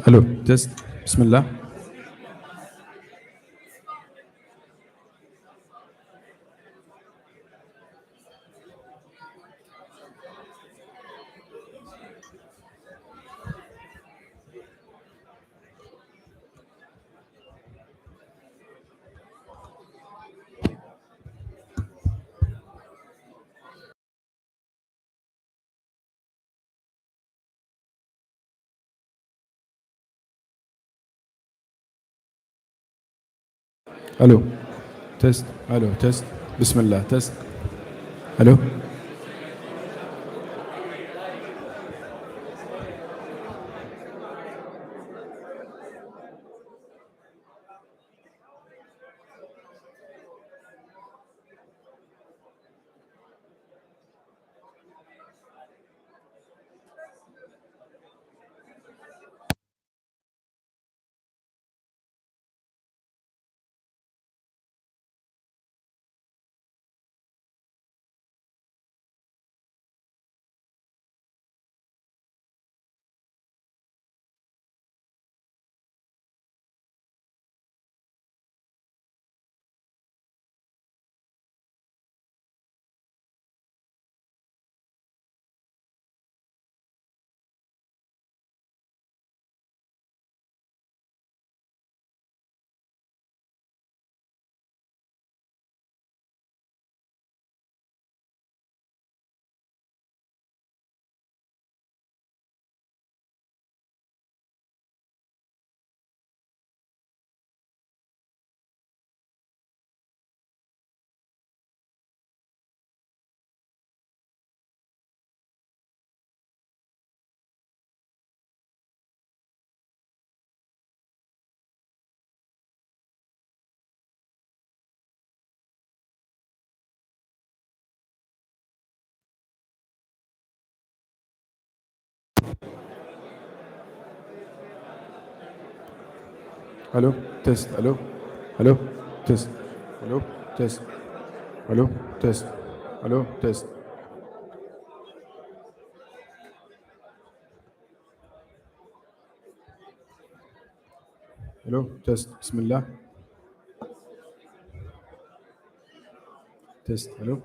[SPEAKER 13] الو تست بسم الله الو تست الو تست بسم الله تست الو الو تست الو الو تست الو تست الو تست الو تست الو تست بسم الله تست الو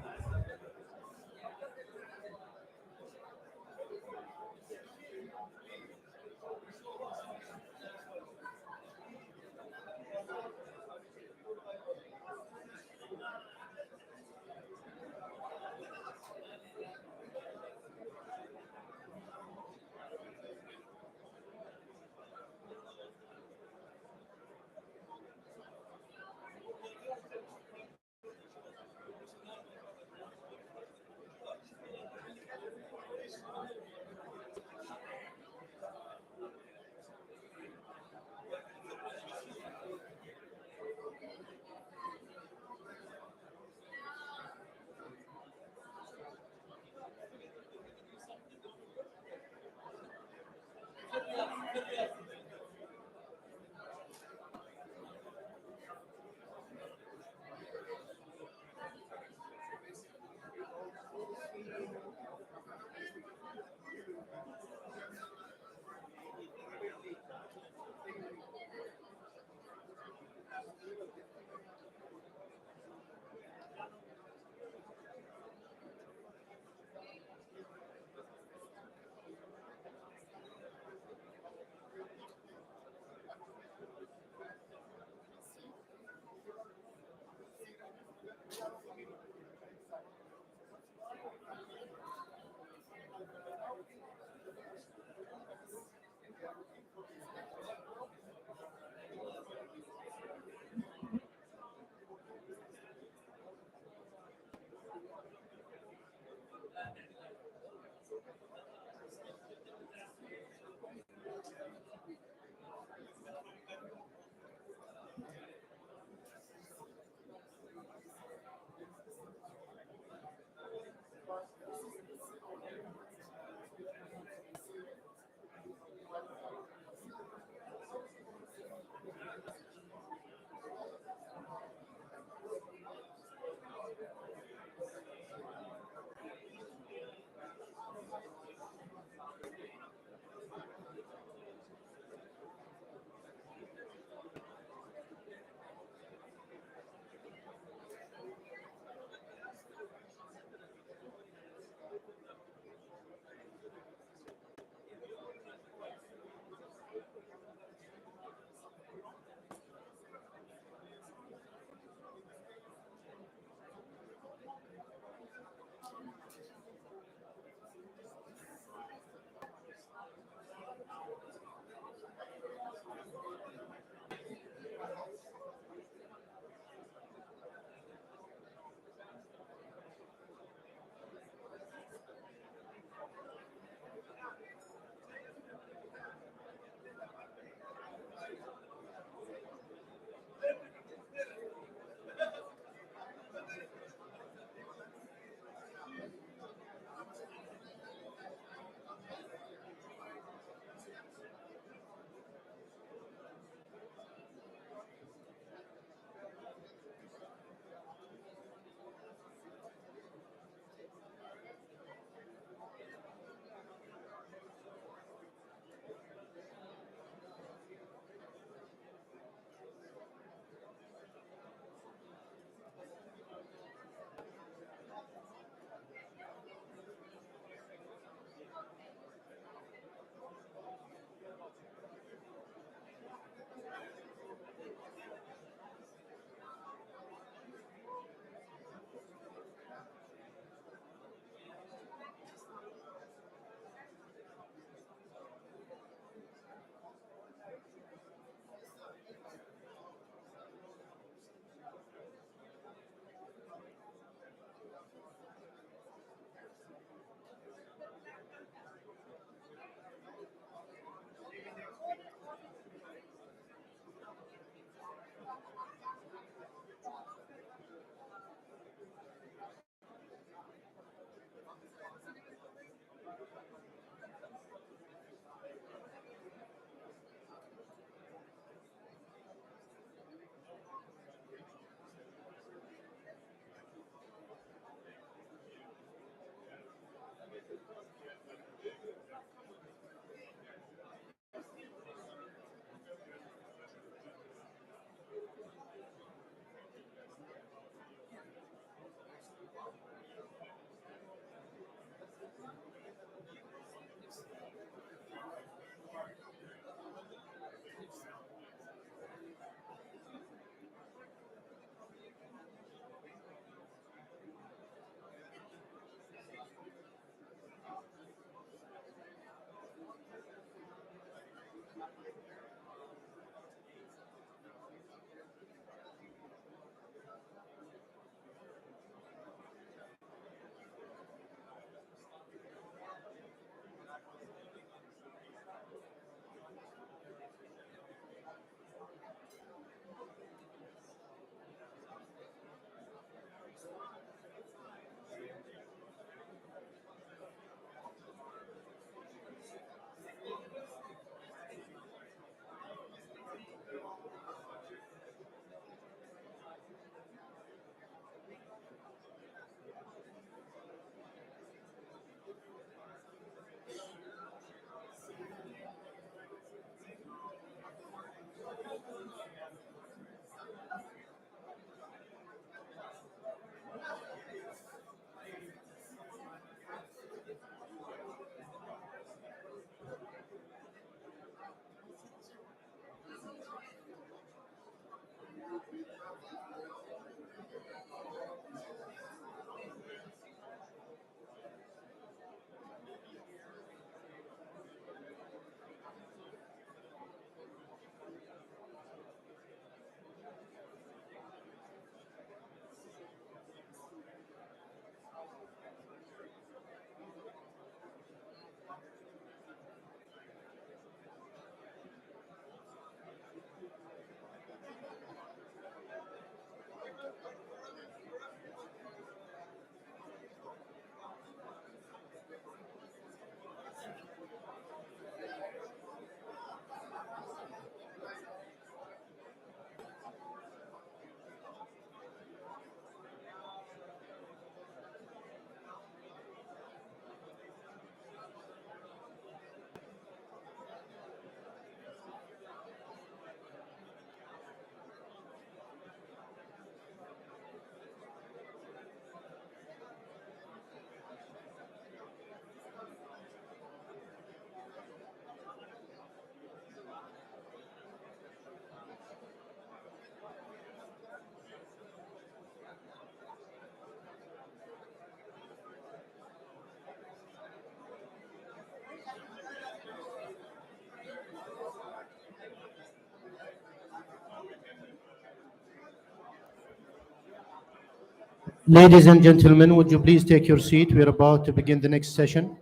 [SPEAKER 1] Ladies and gentlemen, would you please take your seat? We're about to begin the next session.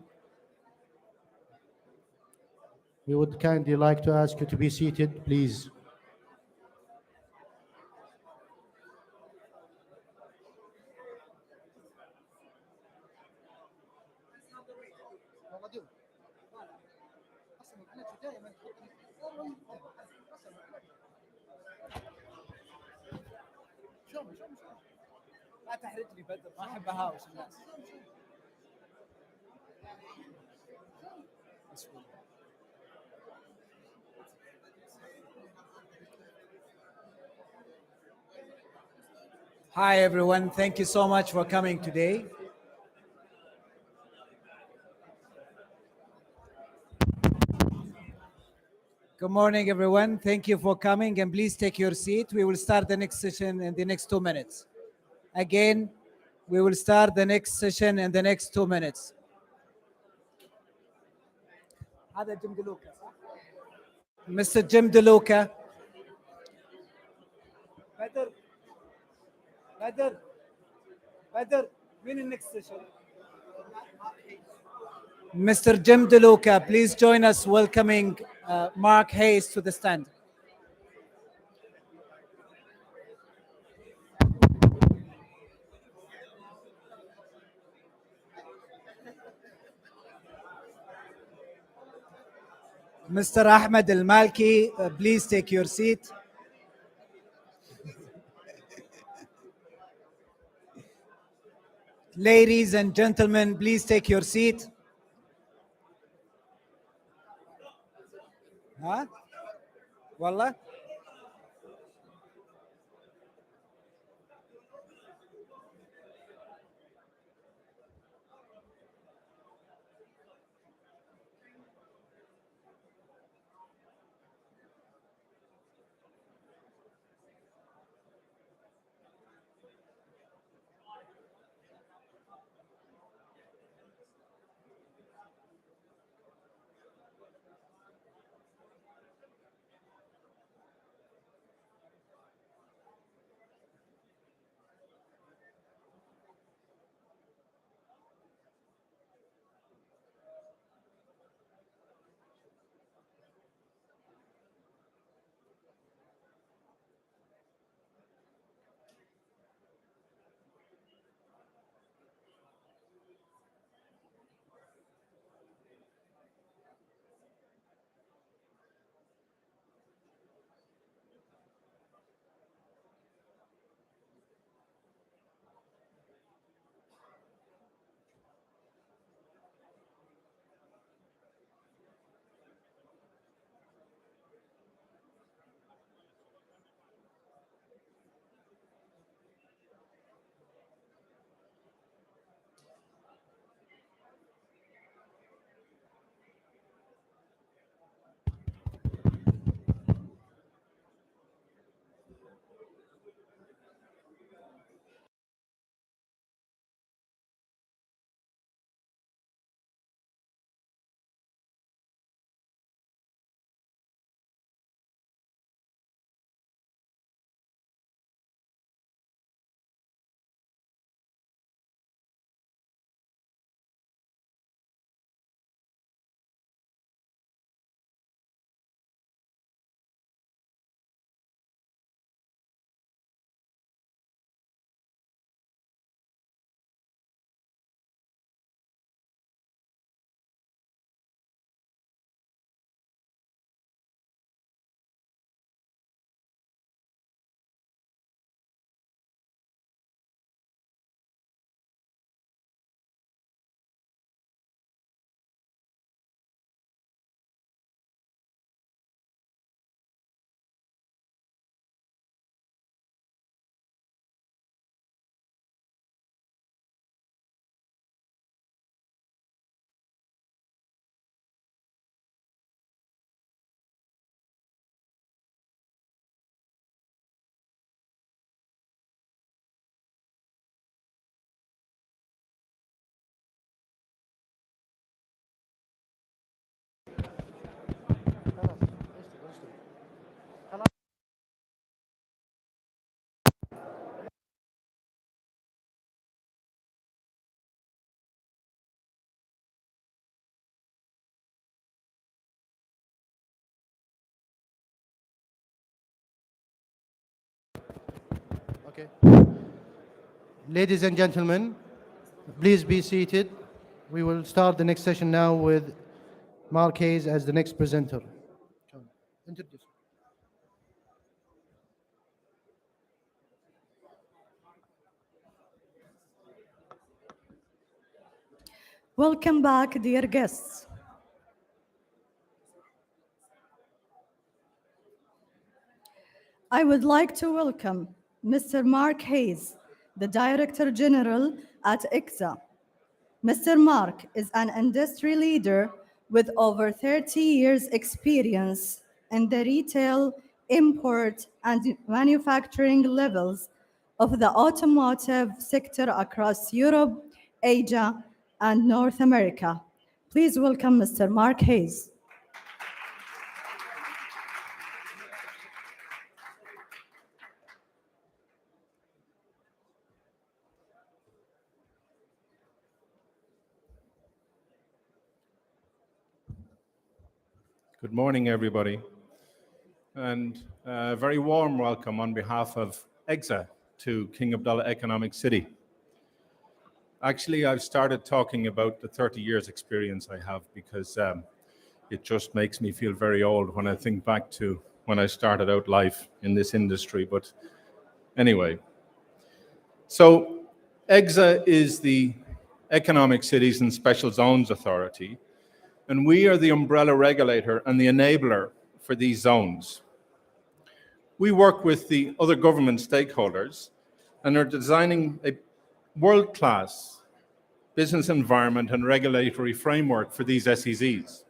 [SPEAKER 1] We would kindly like to ask you to be seated, please.
[SPEAKER 12] لا تحرجني بدر ما احب اهاوش الناس. Hi everyone, thank you so much for coming today. Good morning everyone, thank you for coming and please take your seat. We will start the next session in the next 2 minutes. Again, we will start the next session in the next 2 minutes. هذا جيم دلوكا صح؟ Mr. Jim DeLuca. بدر مين النكست سيشن؟ Mr. Jim DeLuca, please join us welcoming Mark Hayes to the stand. Mr. Ahmed Al Malki, please take your seat. Ladies and gentlemen, please take your seat. Huh? Wallah?
[SPEAKER 1] Okay. Ladies and gentlemen, please be seated. We will start the next session now with Mark Hayes as the next presenter. Introduce.
[SPEAKER 2] Welcome back, dear guests. I would like to welcome Mr. Mark Hayes, the Director General at KSA. Mr. Mark is an industry leader with over 30 years experience in the retail, import, and manufacturing levels of the automotive sector across Europe, Asia, and North America. Please welcome Mr. Mark Hayes.
[SPEAKER 14] Good morning, everybody, and a very warm welcome on behalf of KSA to King Abdullah Economic City. Actually, I've started talking about the 30 years experience I have because it just makes me feel very old when I think back to when I started out life in this industry. But anyway, so KSA is the Economic Cities and Special Zones Authority, and we are the umbrella regulator and the enabler for these zones. We work with the other government stakeholders and are designing a world-class business environment and regulatory framework for these SEZs.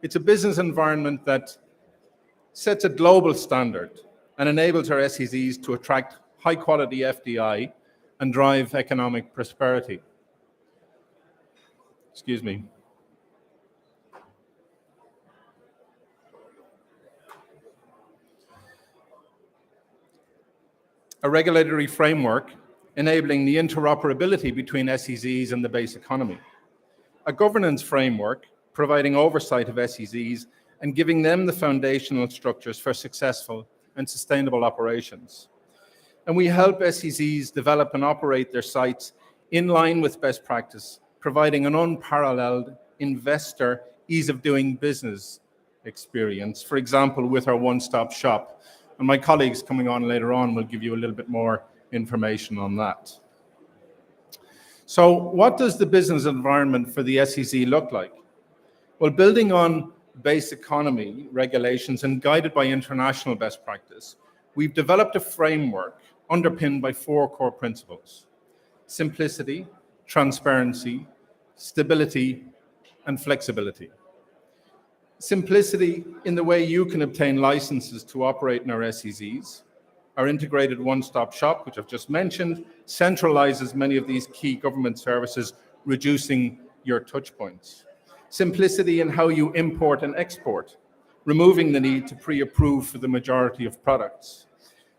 [SPEAKER 14] It's a business environment that sets a global standard and enables our SEZs to attract high-quality FDI and drive economic prosperity. Excuse me. A regulatory framework enabling the interoperability between SEZs and the base economy. A governance framework providing oversight of SEZs and giving them the foundational structures for successful and sustainable operations. And we help SEZs develop and operate their sites in line with best practice, providing an unparalleled investor ease of doing business experience, for example, with our one-stop shop. And my colleagues coming on later on will give you a little bit more information on that. So what does the business environment for the SEZ look like? Well, building on base economy regulations and guided by international best practice, we've developed a framework underpinned by 4 core principles: simplicity, transparency, stability, and flexibility. Simplicity in the way you can obtain licenses to operate in our SEZs. Our integrated one-stop shop, which I've just mentioned, centralizes many of these key government services, reducing your touch points. Simplicity in how you import and export, removing the need to pre-approve for the majority of products.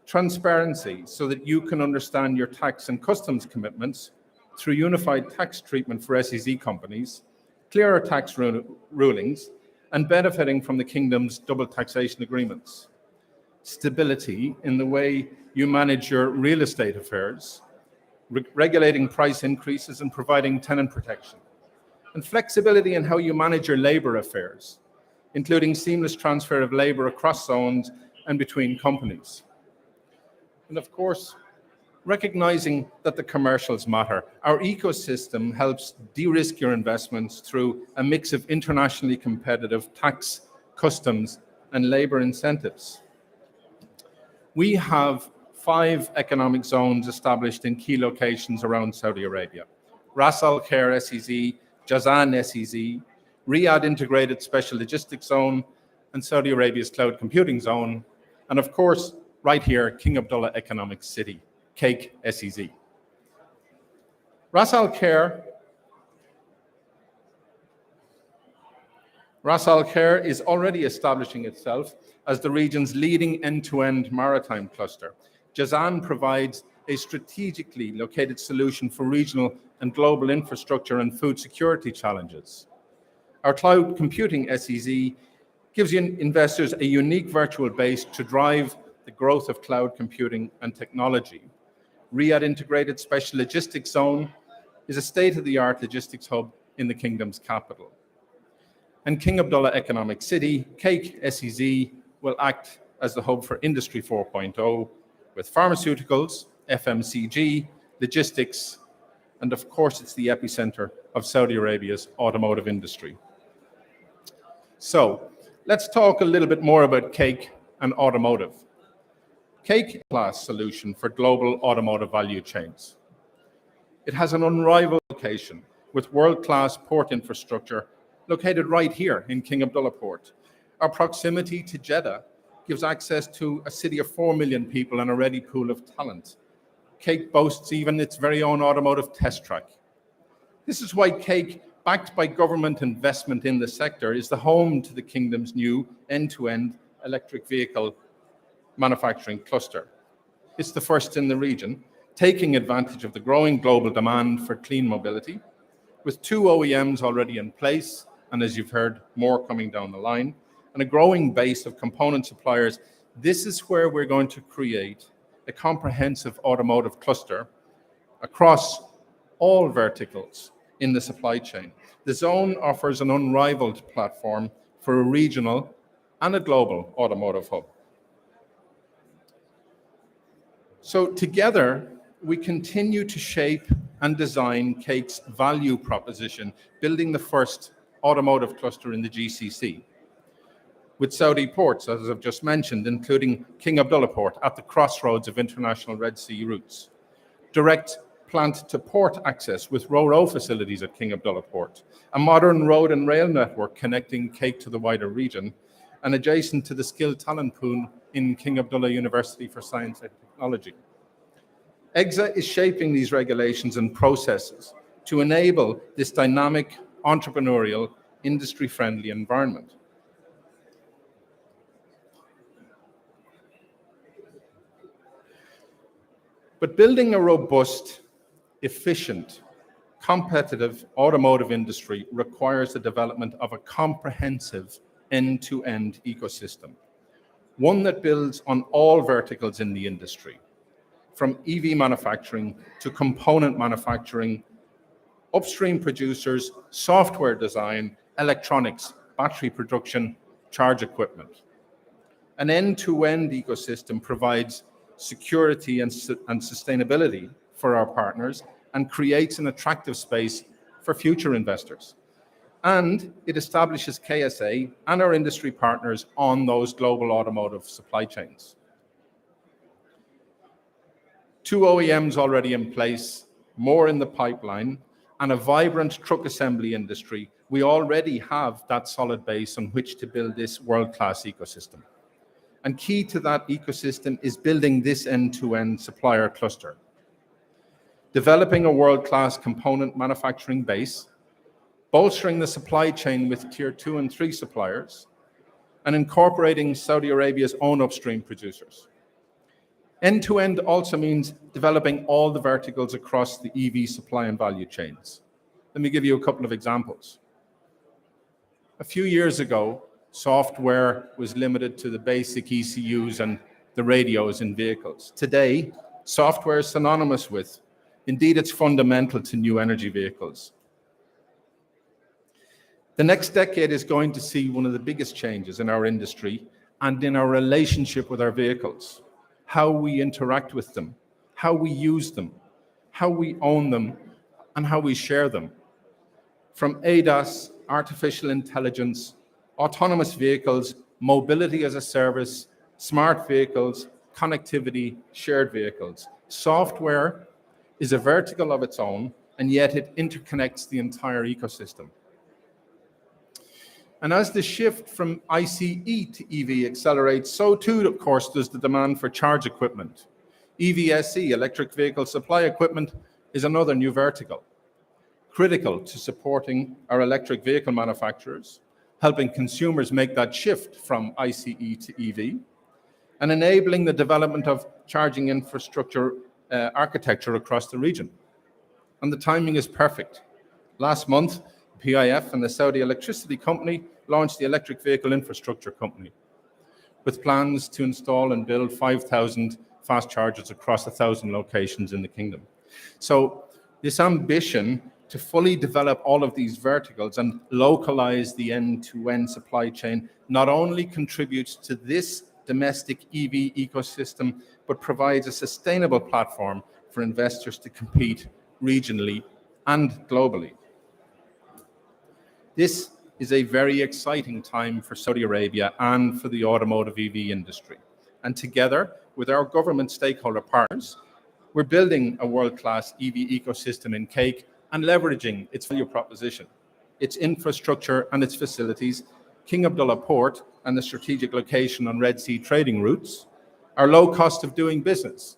[SPEAKER 14] Transparency, so that you can understand your tax and customs commitments through unified tax treatment for SEZ companies, clearer tax rulings, and benefiting from the Kingdom's double taxation agreements. Stability in the way you manage your real estate affairs, regulating price increases and providing tenant protection. And flexibility in how you manage your labor affairs, including seamless transfer of labor across zones and between companies. And of course, recognizing that the commercials matter. Our ecosystem helps de-risk your investments through a mix of internationally competitive tax, customs, and labor incentives. We have 5 economic zones established in key locations around Saudi Arabia: Ras Al Khair SEZ, Jazan SEZ, Riyadh Integrated Special Logistics Zone, and Saudi Arabia's Cloud Computing Zone, and of course, right here, King Abdullah Economic City, Cake SEZ. Ras Al Khair is already establishing itself as the region's leading end-to-end maritime cluster. Jazan provides a strategically located solution for regional and global infrastructure and food security challenges. Our cloud computing SEZ gives investors a unique virtual base to drive the growth of cloud computing and technology. Riyadh Integrated Special Logistics Zone is a state-of-the-art logistics hub in the kingdom's capital. And King Abdullah Economic City, KSA SEZ, will act as the hub for Industry 4.0 with pharmaceuticals, FMCG, logistics, and of course it's the epicenter of Saudi Arabia's automotive industry. So let's talk a little bit more about cake and automotive. Cake class solution for global automotive value chains. It has an unrivaled location with world-class port infrastructure located right here in King Abdullah Port. Our proximity to Jeddah gives access to a city of 4 million people and a ready pool of talent. Cake boasts even its very own automotive test track. This is why Cake, backed by government investment in the sector, is the home to the kingdom's new end-to-end electric vehicle manufacturing cluster. It's the first in the region, taking advantage of the growing global demand for clean mobility, with 2 OEMs already in place, and as you've heard, more coming down the line, and a growing base of component suppliers. This is where we're going to create a comprehensive automotive cluster across all verticals in the supply chain. The zone offers an unrivaled platform for a regional and a global automotive hub. So together, we continue to shape and design Cake's value proposition, building the first automotive cluster in the GCC. With Saudi ports, as I've just mentioned, including King Abdullah Port at the crossroads of international Red Sea routes. Direct plant-to-port access with Ro-Ro facilities at King Abdullah Port. A modern road and rail network connecting Cake to the wider region, and adjacent to the skilled talent pool in King Abdullah University for Science and Technology. EXA is shaping these regulations and processes to enable this dynamic, entrepreneurial, industry-friendly environment. But building a robust, efficient, competitive automotive industry requires the development of a comprehensive end-to-end ecosystem, one that builds on all verticals in the industry, from EV manufacturing to component manufacturing, upstream producers, software design, electronics, battery production, charge equipment. An end-to-end ecosystem provides security and sustainability for our partners and creates an attractive space for future investors. And it establishes KSA and our industry partners on those global automotive supply chains. 2 OEMs already in place, more in the pipeline, and a vibrant truck assembly industry. We already have that solid base on which to build this world-class ecosystem. And key to that ecosystem is building this end-to-end supplier cluster. Developing a world-class component manufacturing base, bolstering the supply chain with tier 2 and 3 suppliers, and incorporating Saudi Arabia's own upstream producers. End-to-end also means developing all the verticals across the EV supply and value chains. Let me give you a couple of examples. A few years ago, software was limited to the basic ECUs and the radios in vehicles. Today, software is synonymous with, indeed it's fundamental to new energy vehicles. The next decade is going to see one of the biggest changes in our industry and in our relationship with our vehicles, how we interact with them, how we use them, how we own them, and how we share them. From ADAS, artificial intelligence, autonomous vehicles, mobility as a service, smart vehicles, connectivity, shared vehicles. Software is a vertical of its own, and yet it interconnects the entire ecosystem. And as the shift from ICE to EV accelerates, so too, of course, does the demand for charge equipment. EVSE, electric vehicle supply equipment, is another new vertical, critical to supporting our electric vehicle manufacturers, helping consumers make that shift from ICE to EV, and enabling the development of charging infrastructure architecture across the region. And the timing is perfect. Last month, PIF and the Saudi Electricity Company launched the Electric Vehicle Infrastructure Company, with plans to install and build 5,000 fast chargers across 1,000 locations in the kingdom. So this ambition to fully develop all of these verticals and localize the end-to-end supply chain not only contributes to this domestic EV ecosystem, but provides a sustainable platform for investors to compete regionally and globally. This is a very exciting time for Saudi Arabia and for the automotive EV industry. And together with our government stakeholder partners, we're building a world-class EV ecosystem in Cake and leveraging its value proposition, its infrastructure and its facilities, King Abdullah Port and the strategic location on Red Sea trading routes, our low cost of doing business,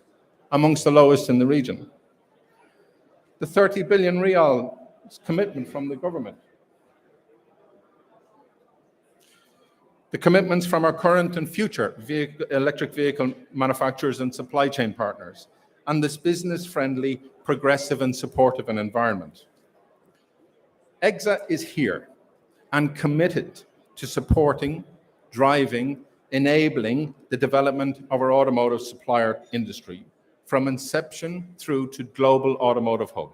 [SPEAKER 14] amongst the lowest in the region. The 30 billion riyal commitment from the government. The commitments from our current and future electric vehicle manufacturers and supply chain partners, and this business-friendly, progressive and supportive environment. EXA is here and committed to supporting, driving, enabling the development of our automotive supplier industry from inception through to global automotive hub,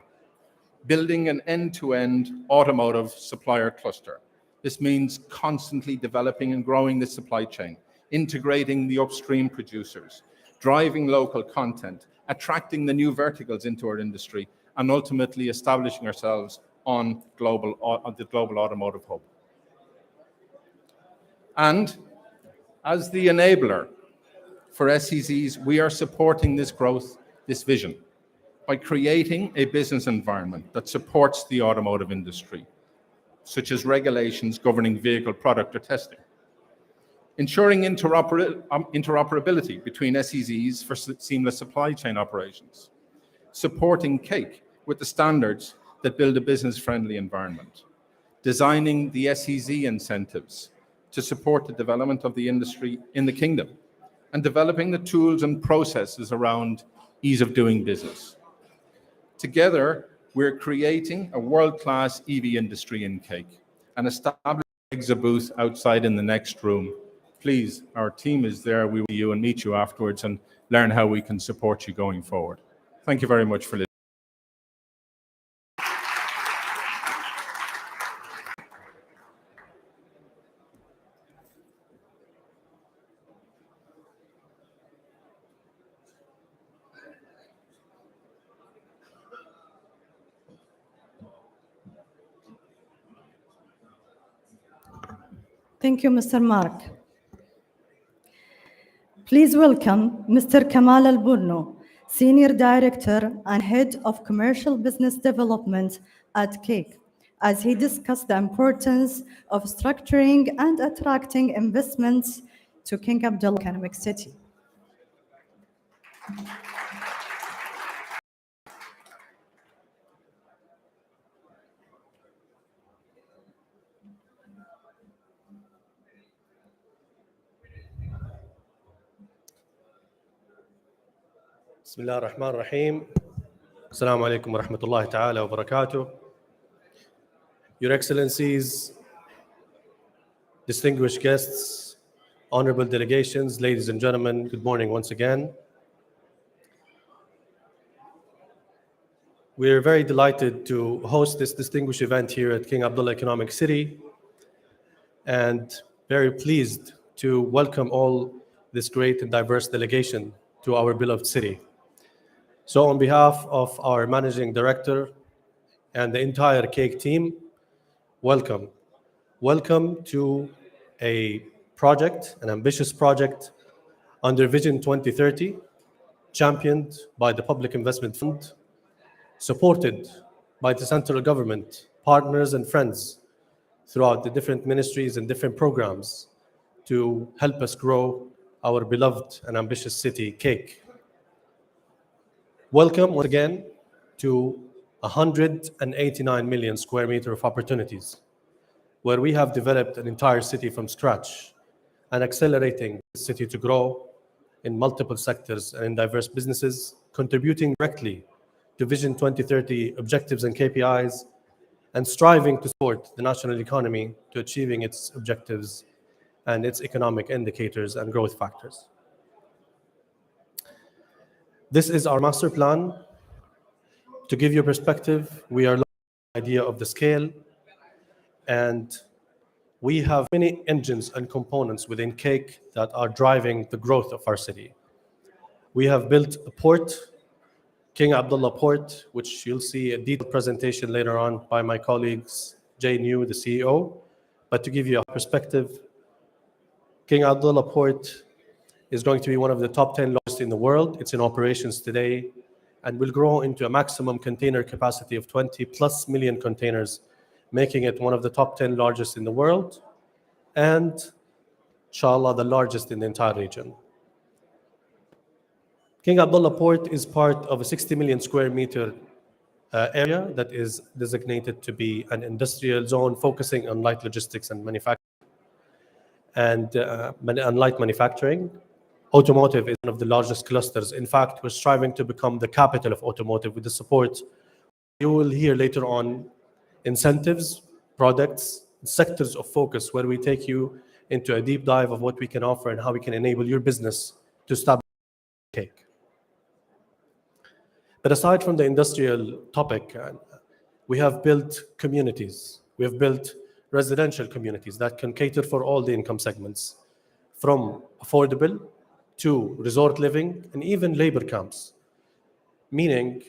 [SPEAKER 14] building an end-to-end automotive supplier cluster. This means constantly developing and growing the supply chain, integrating the upstream producers, driving local content, attracting the new verticals into our industry, and ultimately establishing ourselves on the global automotive hub. And as the enabler for SEZs, we are supporting this growth, this vision, by creating a business environment that supports the automotive industry, such as regulations governing vehicle product or testing, ensuring interoperability between SEZs for seamless supply chain operations, supporting Cake with the standards that build a business-friendly environment, designing the SEZ incentives to support the development of the industry in the kingdom, and developing the tools and processes around ease of doing business. Together, we're creating a world-class EV industry in Cake and establishing a booth outside in the next room. Please, our team is there. We will see you and meet you afterwards and learn how we can support you going forward. Thank you very much for listening.
[SPEAKER 2] Thank you, Mr. Mark. Please welcome Mr. Kamal Al-Burno, Senior Director and Head of Commercial Business Development at Cake, as he discussed the importance of structuring and attracting investments to King Abdullah Economic City.
[SPEAKER 15] بسم الله الرحمن الرحيم. السلام عليكم ورحمة الله تعالى وبركاته. Your Excellencies, distinguished guests, honorable delegations, ladies and gentlemen, good morning once again. We're very delighted to host this distinguished event here at King Abdullah Economic City, and very pleased to welcome all this great and diverse delegation to our beloved city. So on behalf of our Managing Director and the entire Cake team, welcome. Welcome to a project, an ambitious project under Vision 2030, championed by the Public Investment Fund, supported by the central government, partners and friends throughout the different ministries and different programs to help us grow our beloved and ambitious city, Cake. Welcome once again to 189 million square meters of opportunities, where we have developed an entire city from scratch and accelerating the city to grow in multiple sectors and in diverse businesses, contributing directly to Vision 2030 objectives and KPIs, and striving to support the national economy to achieving its objectives and its economic indicators and growth factors. This is our master plan. To give you perspective, we are looking at the idea of the scale, and we have many engines and components within Cake that are driving the growth of our city. We have built a port, King Abdullah Port, which you'll see a detailed presentation later on by my colleagues, Jay New, the CEO. But to give you a perspective, King Abdullah Port is going to be one of the top 10 largest in the world. It's in operations today and will grow into a maximum container capacity of 20 plus million containers, making it one of the top 10 largest in the world and, inshallah, the largest in the entire region. King Abdullah Port is part of a 60 million square meter area that is designated to be an industrial zone focusing on light logistics and manufacturing. And light manufacturing. Automotive is one of the largest clusters. In fact, we're striving to become the capital of automotive with the support. You will hear later on incentives, products, sectors of focus where we take you into a deep dive of what we can offer and how we can enable your business to establish Cake. But aside from the industrial topic, we have built communities. We have built residential communities that can cater for all the income segments, from affordable to resort living and even labor camps. Meaning,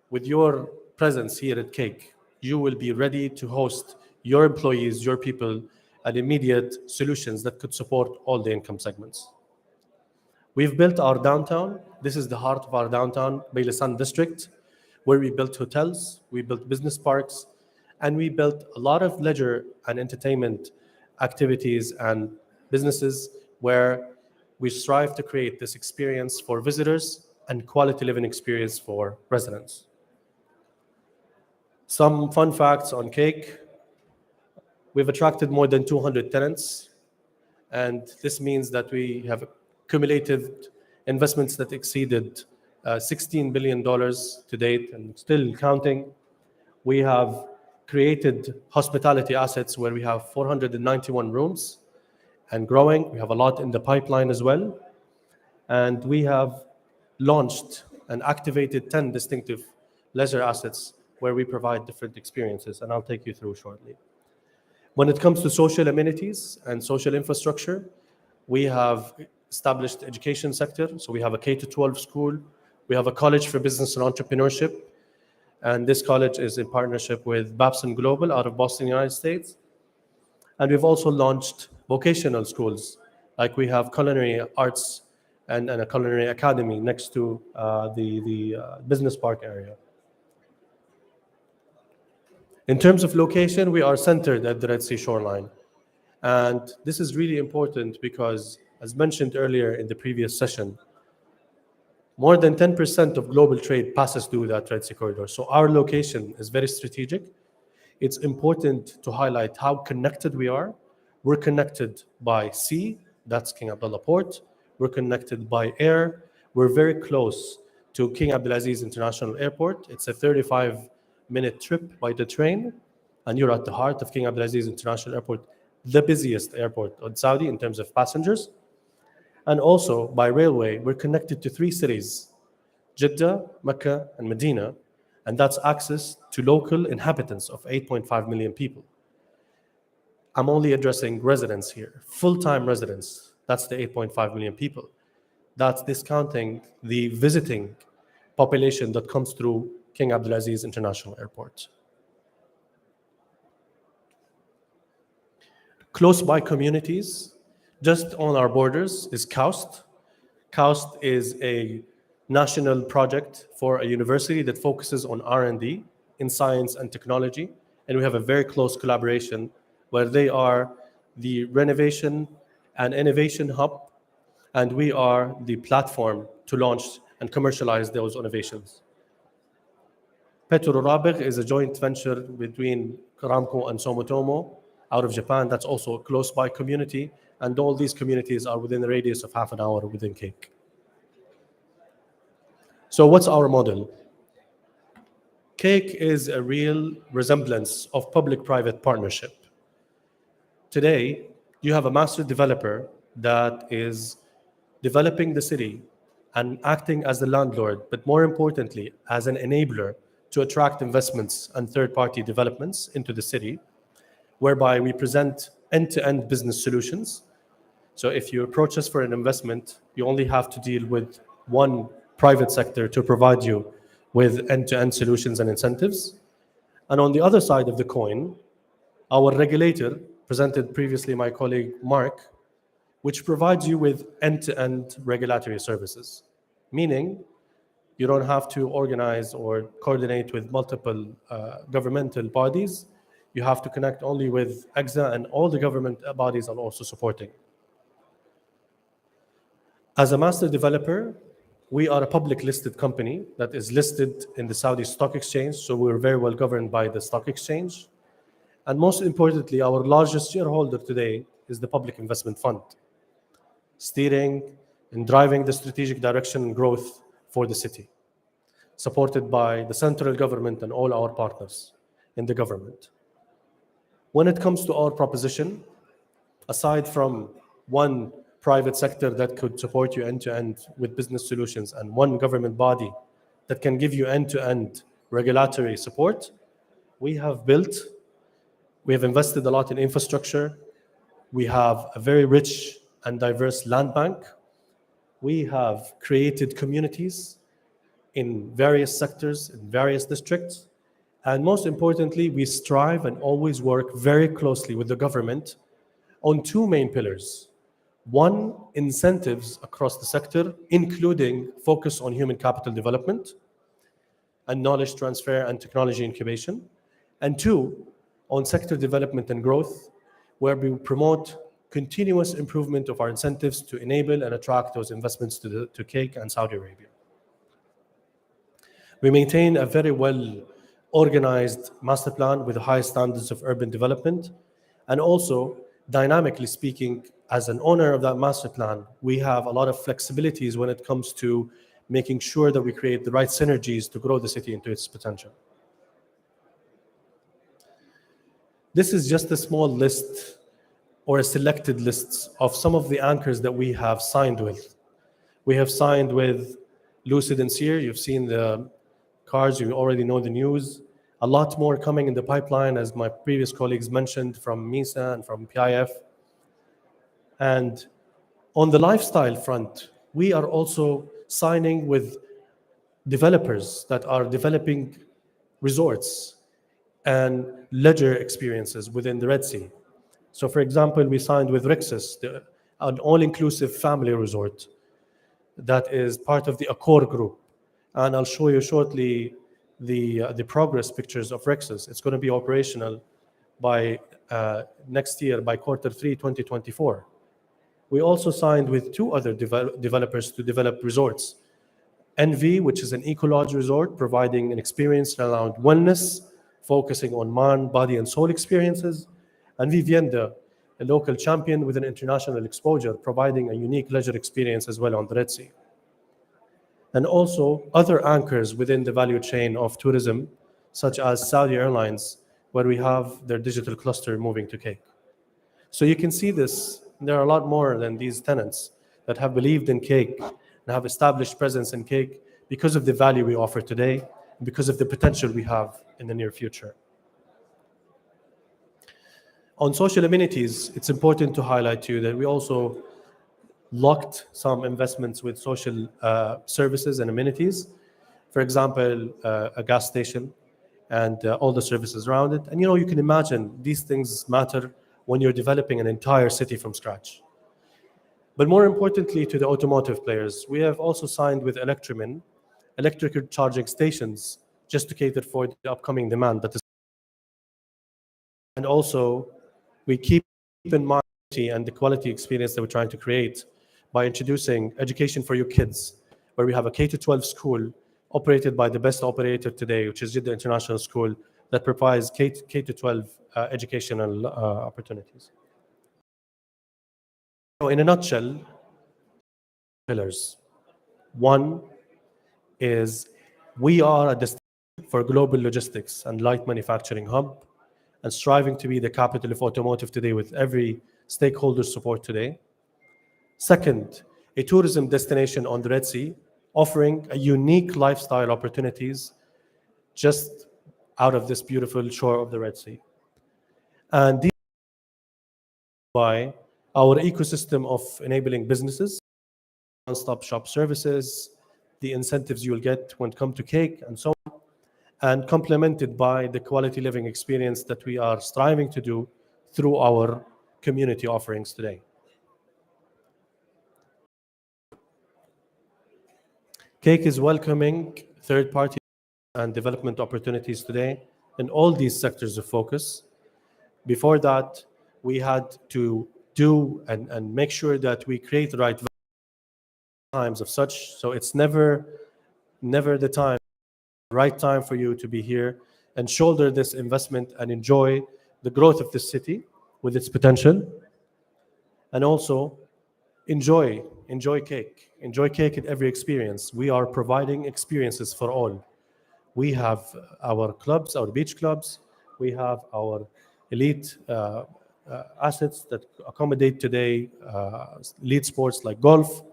[SPEAKER 15] with your presence here at Cake, you will be ready to host your employees, your people, and immediate solutions that could support all the income segments. We've built our downtown. This is the heart of our downtown, Baylisan district, where we built hotels, we built business parks, and we built a lot of leisure and entertainment activities and businesses where we strive to create this experience for visitors and quality living experience for residents. Some fun facts on Cake. We've attracted more than 200 tenants, and this means that we have cumulative investments that exceeded $16 billion to date and still counting. We have created hospitality assets where we have 491 rooms and growing. We have a lot in the pipeline as well. And we have launched and activated 10 distinctive leisure assets where we provide different experiences, and I'll take you through shortly. When it comes to social amenities and social infrastructure, we have established education sector. So we have a K-12 school. We have a college for business and entrepreneurship. And this college is in partnership with Babson Global out of Boston, United States. And we've also launched vocational schools, like we have culinary arts and a culinary academy next to the business park area. In terms of location, we are centered at the Red Sea shoreline. And this is really important because, as mentioned earlier in the previous session, more than 10% of global trade passes through that Red Sea corridor. So our location is very strategic. It's important to highlight how connected we are. We're connected by sea, that's King Abdullah Port. We're connected by air. We're very close to King Abdulaziz International Airport. It's a 35-minute trip by the train, and you're at the heart of King Abdulaziz International Airport, the busiest airport in Saudi in terms of passengers. And also by railway, we're connected to 3 cities, Jeddah, Mecca, and Medina, and that's access to local inhabitants of 8.5 million people. I'm only addressing residents here, full-time residents. That's the 8.5 million people. That's discounting the visiting population that comes through King Abdulaziz International Airport. Close by communities, just on our borders, is KAUST. KAUST is a national project for a university that focuses on R&D in science and technology, and we have a very close collaboration where they are the renovation and innovation hub, and we are the platform to launch and commercialize those innovations. Petro Rabigh is a joint venture between Aramco and Sumitomo out of Japan. That's also a close by community, and all these communities are within a radius of half an hour within Cake. So what's our model? Cake is a real resemblance of public-private partnership. Today, you have a master developer that is developing the city and acting as the landlord, but more importantly, as an enabler to attract investments and third-party developments into the city, whereby we present end-to-end business solutions. So if you approach us for an investment, you only have to deal with one private sector to provide you with end-to-end solutions and incentives. And on the other side of the coin, our regulator, presented previously my colleague Mark, which provides you with end-to-end regulatory services, meaning you don't have to organize or coordinate with multiple governmental bodies. You have to connect only with KSA, and all the government bodies are also supporting. As a master developer, we are a public listed company that is listed in the Saudi Stock Exchange, so we're very well governed by the stock exchange. And most importantly, our largest shareholder today is the Public Investment Fund, steering and driving the strategic direction and growth for the city, supported by the central government and all our partners in the government. When it comes to our proposition, aside from one private sector that could support you end-to-end with business solutions and one government body that can give you end-to-end regulatory support, we have invested a lot in infrastructure. We have a very rich and diverse land bank. We have created communities in various sectors, in various districts. And most importantly, we strive and always work very closely with the government on two main pillars. One, incentives across the sector, including focus on human capital development and knowledge transfer and technology incubation. And two, on sector development and growth, where we promote continuous improvement of our incentives to enable and attract those investments to KSA and Saudi Arabia. We maintain a very well organized master plan with high standards of urban development, and also, dynamically speaking, as an owner of that master plan, we have a lot of flexibilities when it comes to making sure that we create the right synergies to grow the city into its potential. This is just a small list or a selected list of some of the anchors that we have signed with. We have signed with Lucid and Sear. You've seen the cars, you already know the news. A lot more coming in the pipeline, as my previous colleagues mentioned, from MISA and from PIF. And on the lifestyle front, we are also signing with developers that are developing resorts and leisure experiences within the Red Sea. So for example, we signed with Rixus, an all-inclusive family resort that is part of the Accor group. And I'll show you shortly the progress pictures of Rixus. It's going to be operational by next year, by Q3 2024. We also signed with two other developers to develop resorts. NV, which is an eco-lodge resort, providing an experience around wellness, focusing on mind, body, and soul experiences. And Vivienda, a local champion with an international exposure, providing a unique leisure experience as well on the Red Sea. And also other anchors within the value chain of tourism, such as Saudi Airlines, where we have their digital cluster moving to KSA. So you can see this. There are a lot more than these tenants that have believed in KSA and have established presence in KSA because of the value we offer today, and because of the potential we have in the near future. On social amenities, it's important to highlight to you that we also locked some investments with social services and amenities. For example, a gas station and all the services around it. And you can imagine these things matter when you're developing an entire city from scratch. But more importantly, to the automotive players, we have also signed with Electromin, electrical charging stations, just to cater for the upcoming demand that is. And also, we keep in mind and the quality experience that we're trying to create by introducing education for your kids, where we have a K-12 school operated by the best operator today, which is Jeddah International School, that provides K-12 educational opportunities. So in a nutshell, pillars. One is we are a destination for global logistics and light manufacturing hub, and striving to be the capital of automotive today with every stakeholder support today. Second, a tourism destination on the Red Sea, offering a unique lifestyle opportunities just out of this beautiful shore of the Red Sea. And these by our ecosystem of enabling businesses, one-stop shop services, the incentives you'll get when it comes to cake and so on, and complemented by the quality living experience that we are striving to do through our community offerings today. Cake is welcoming third-party and development opportunities today in all these sectors of focus. Before that, we had to do and make sure that we create the right times of such. So it's never the right time for you to be here and shoulder this investment and enjoy the growth of this city with its potential. And also enjoy cake at every experience. We are providing experiences for all. We have our clubs, our beach clubs. We have our elite assets that accommodate today elite sports like golf.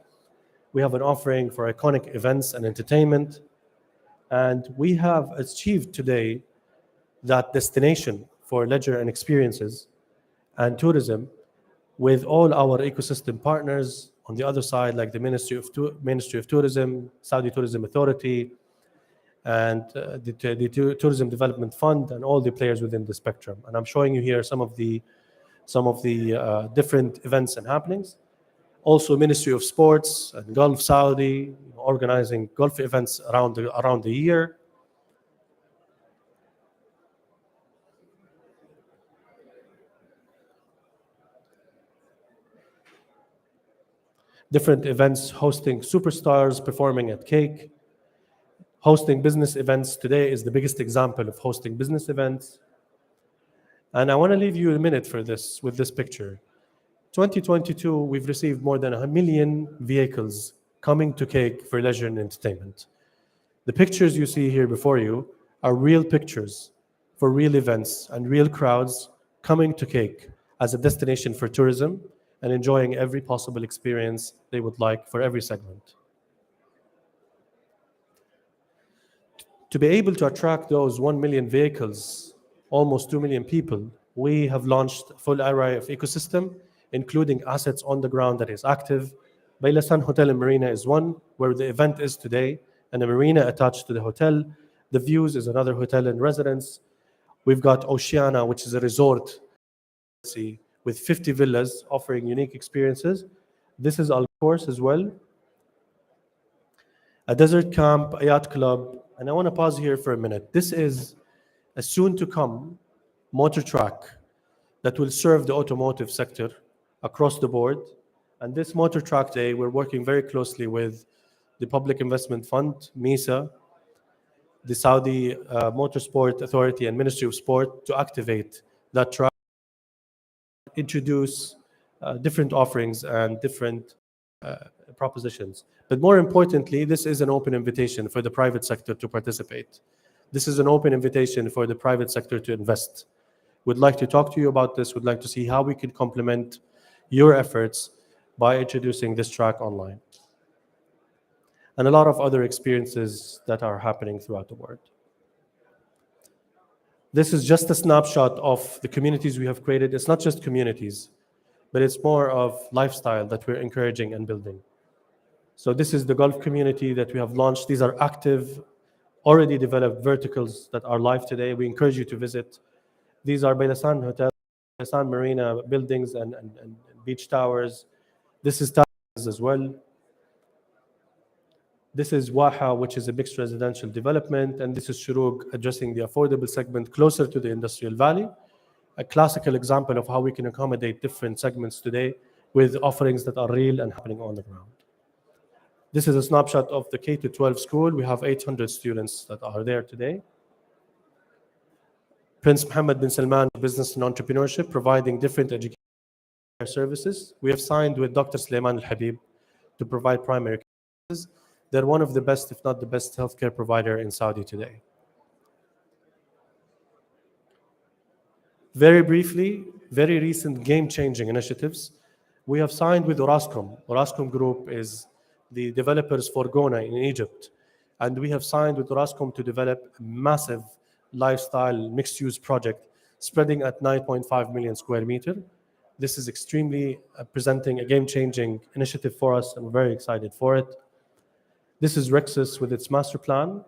[SPEAKER 15] We have an offering for iconic events and entertainment. And we have achieved today that destination for leisure and experiences and tourism with all our ecosystem partners on the other side, like the Ministry of Tourism, Saudi Tourism Authority, and the Tourism Development Fund, and all the players within the spectrum. And I'm showing you here some of the different events and happenings. Also, Ministry of Sports and Gulf Saudi organizing golf events around the year. Different events hosting superstars performing at Cake. Hosting business events today is the biggest example of hosting business events. And I want to leave you a minute with this picture. 2022, we've received more than 1 million vehicles coming to Cake for leisure and entertainment. The pictures you see here before you are real pictures for real events and real crowds coming to Cake as a destination for tourism and enjoying every possible experience they would like for every segment. To be able to attract those 1 million vehicles, almost 2 million people, we have launched a full array of ecosystem, including assets on the ground that is active. Bailasan Hotel and Marina is one, where the event is today, and a marina attached to the hotel. The Views is another hotel and residence. We've got Oceana, which is a resort with 50 villas offering unique experiences. This is Al Course as well. A desert camp, a yacht club, and I want to pause here for a minute. This is a soon-to-come motor track that will serve the automotive sector across the board. And this motor track day, we're working very closely with the Public Investment Fund, MISA, the Saudi Motorsport Authority and Ministry of Sport to activate that track, introduce different offerings and different propositions. But more importantly, this is an open invitation for the private sector to participate. This is an open invitation for the private sector to invest. We'd like to talk to you about this. We'd like to see how we can complement your efforts by introducing this track online. And a lot of other experiences that are happening throughout the world. This is just a snapshot of the communities we have created. It's not just communities, but it's more of lifestyle that we're encouraging and building. So this is the Gulf community that we have launched. These are active, already developed verticals that are live today. We encourage you to visit. These are Bailasan Hotel, Bailasan Marina buildings and beach towers. This is towers as well. This is Waha, which is a mixed residential development, and this is Shurug, addressing the affordable segment closer to the industrial valley. A classical example of how we can accommodate different segments today with offerings that are real and happening on the ground. This is a snapshot of the K-12 school. We have 800 students that are there today. Prince Mohammed bin Salman Business and Entrepreneurship, providing different education services. We have signed with Dr. Sulaiman Al-Habib to provide primary care services. They're one of the best, if not the best, healthcare provider in Saudi today. Very briefly, very recent game-changing initiatives. We have signed with Orascom. Orascom Group is the developers for Gona in Egypt. And we have signed with Orascom to develop a massive lifestyle mixed-use project spreading at 9.5 million square meter. This is extremely presenting a game-changing initiative for us, and we're very excited for it. This is Rexus with its master plan,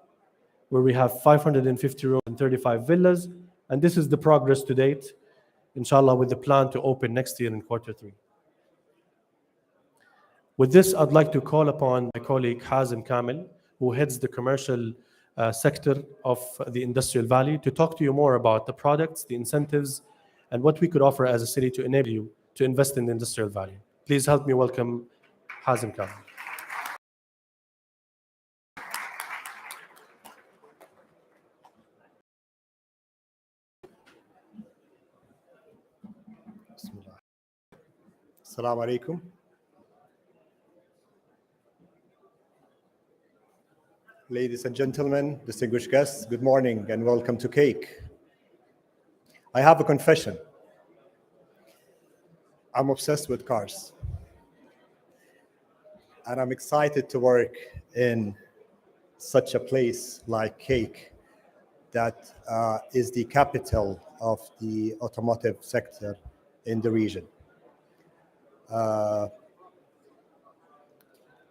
[SPEAKER 15] where we have 550 rooms and 35 villas. And this is the progress to date, inshallah, with the plan to open next year in Q3. With this, I'd like to call upon my colleague Hazem Kamel, who heads the commercial sector of the Industrial Valley, to talk to you more about the products, the incentives, and what we could offer as a city to enable you to invest in the Industrial Valley. Please help me welcome Hazem Kamel.
[SPEAKER 16] Assalamu alaikum. Ladies and gentlemen, distinguished guests, good morning and welcome to Cake. I have a confession. I'm obsessed with cars. And I'm excited to work in such a place like Cake that is the capital of the automotive sector in the region.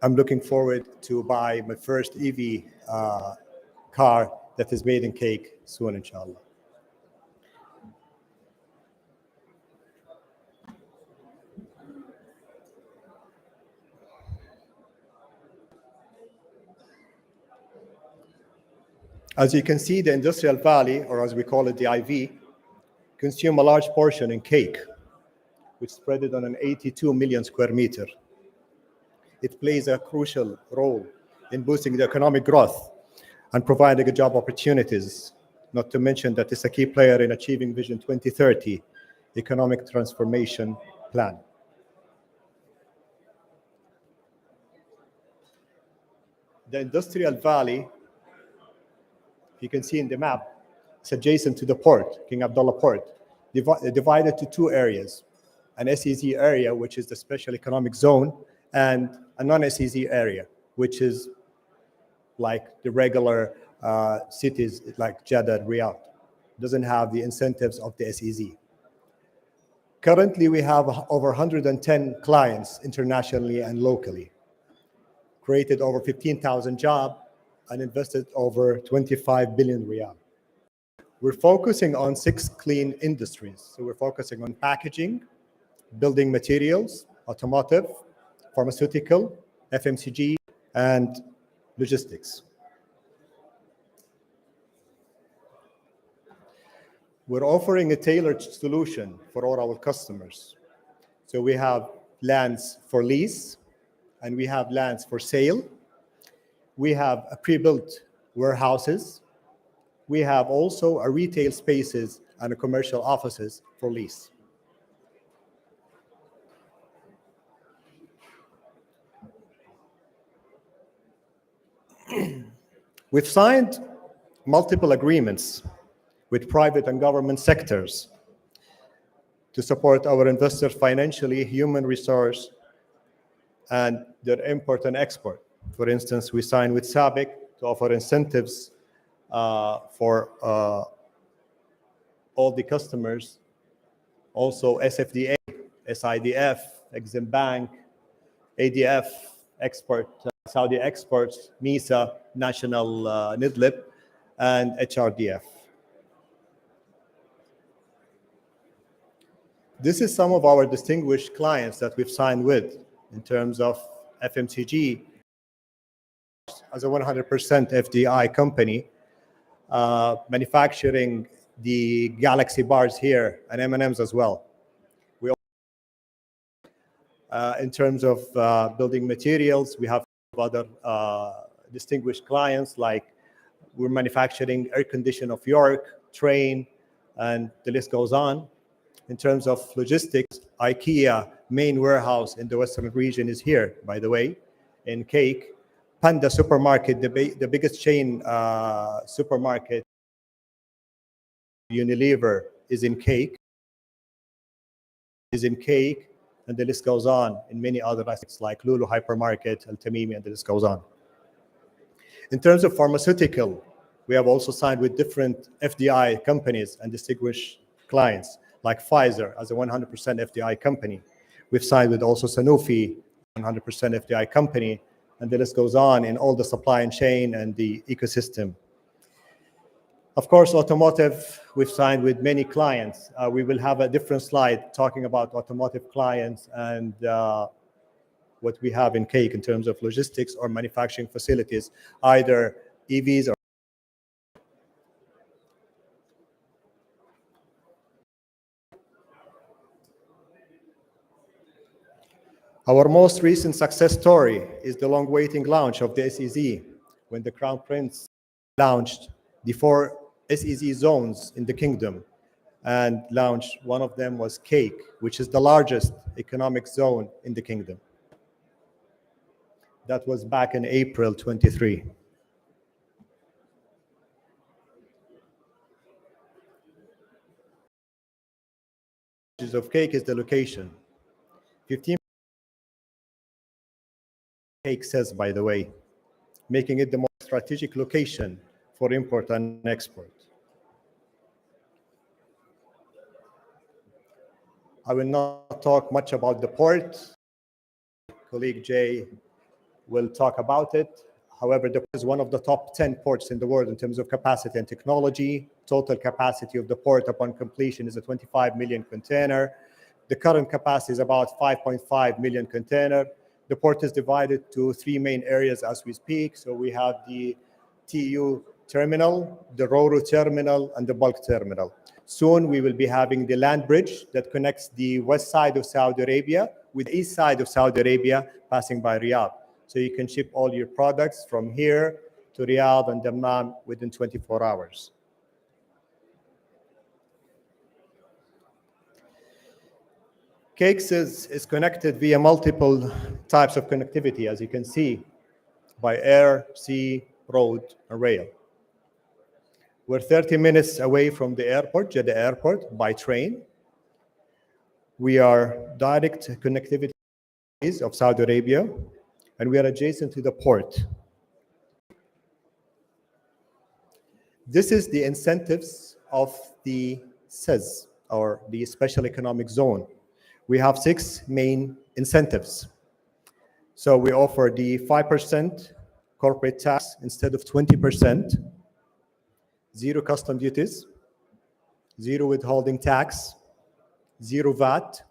[SPEAKER 16] I'm looking forward to buy my first EV car that is made in Cake soon, inshallah. As you can see, the Industrial Valley, or as we call it, the IV, consume a large portion in Cake, which spread it on an 82 million square meter. It plays a crucial role in boosting the economic growth and providing job opportunities, not to mention that it's a key player in achieving Vision 2030 economic transformation plan. The Industrial Valley, you can see in the map, it's adjacent to the port, King Abdullah Port, divided to two areas, an SEZ area, which is the special economic zone, and a non-SEZ area, which is like the regular cities like Jeddah, Riyadh. Doesn't have the incentives of the SEZ. Currently, we have over 110 clients internationally and locally, created over 15,000 jobs, and invested over 25 billion riyal. We're focusing on 6 clean industries. So we're focusing on packaging, building materials, automotive, pharmaceutical, FMCG, and logistics. We're offering a tailored solution for all our customers. So we have lands for lease, and we have lands for sale. We have a pre-built warehouses. We have also a retail spaces and a commercial offices for lease. We've signed multiple agreements with private and government sectors to support our investors financially, human resource, and their import and export. For instance, we signed with SABIC to offer incentives for all the customers. Also SFDA, SIDF, Exim Bank, ADF, Export, Saudi Exports, MISA, National NIDLIP, and HRDF. This is some of our distinguished clients that we've signed with in terms of FMCG as a 100% FDI company, manufacturing the Galaxy bars here and M&Ms as well. In terms of building materials, we have other distinguished clients, like we're manufacturing air condition of York, Train, and the list goes on. In terms of logistics, IKEA main warehouse in the Western region is here, by the way, in Cake. Panda Supermarket, the biggest chain supermarket, Unilever, is in Cake. is in cake, and the list goes on in many other aspects like Lulu Hypermarket, Al Tamimi, and the list goes on. In terms of pharmaceutical, we have also signed with different FDI companies and distinguished clients, like Pfizer as a 100% FDI company. We've signed with also Sanofi, 100% FDI company, and the list goes on in all the supply chain and the ecosystem. Of course, automotive, we've signed with many clients. We will have a different slide talking about automotive clients and what we have in cake in terms of logistics or manufacturing facilities, either EVs or our most recent success story is the long-waiting launch of the SEZ, when the Crown Prince launched the 4 SEZ zones in the kingdom, and launched one of them was Cake, which is the largest economic zone in the kingdom. That was back in April 23. Of Cake is the location. 15 Cake says, by the way, making it the most strategic location for import and export. I will not talk much about the port. Colleague Jay will talk about it. However, the port is one of the top 10 ports in the world in terms of capacity and technology. Total capacity of the port upon completion is a 25 million container. The current capacity is about 5.5 million container. The port is divided to 3 main areas as we speak. So we have the TU terminal, the RoRo terminal, and the bulk terminal. Soon we will be having the land bridge that connects the west side of Saudi Arabia with the east side of Saudi Arabia, passing by Riyadh. So you can ship all your products from here to Riyadh and Dammam within 24 hours. Cakes is connected via multiple types of connectivity, as you can see, by air, sea, road, and rail. We're 30 minutes away from the airport, Jeddah Airport, by train. We are direct connectivity of Saudi Arabia, and we are adjacent to the port. This is the incentives of the SEZ, or the Special Economic Zone. We have 6 main incentives. So we offer the 5% corporate tax instead of 20%, 0 custom duties, 0 withholding tax, 0 VAT,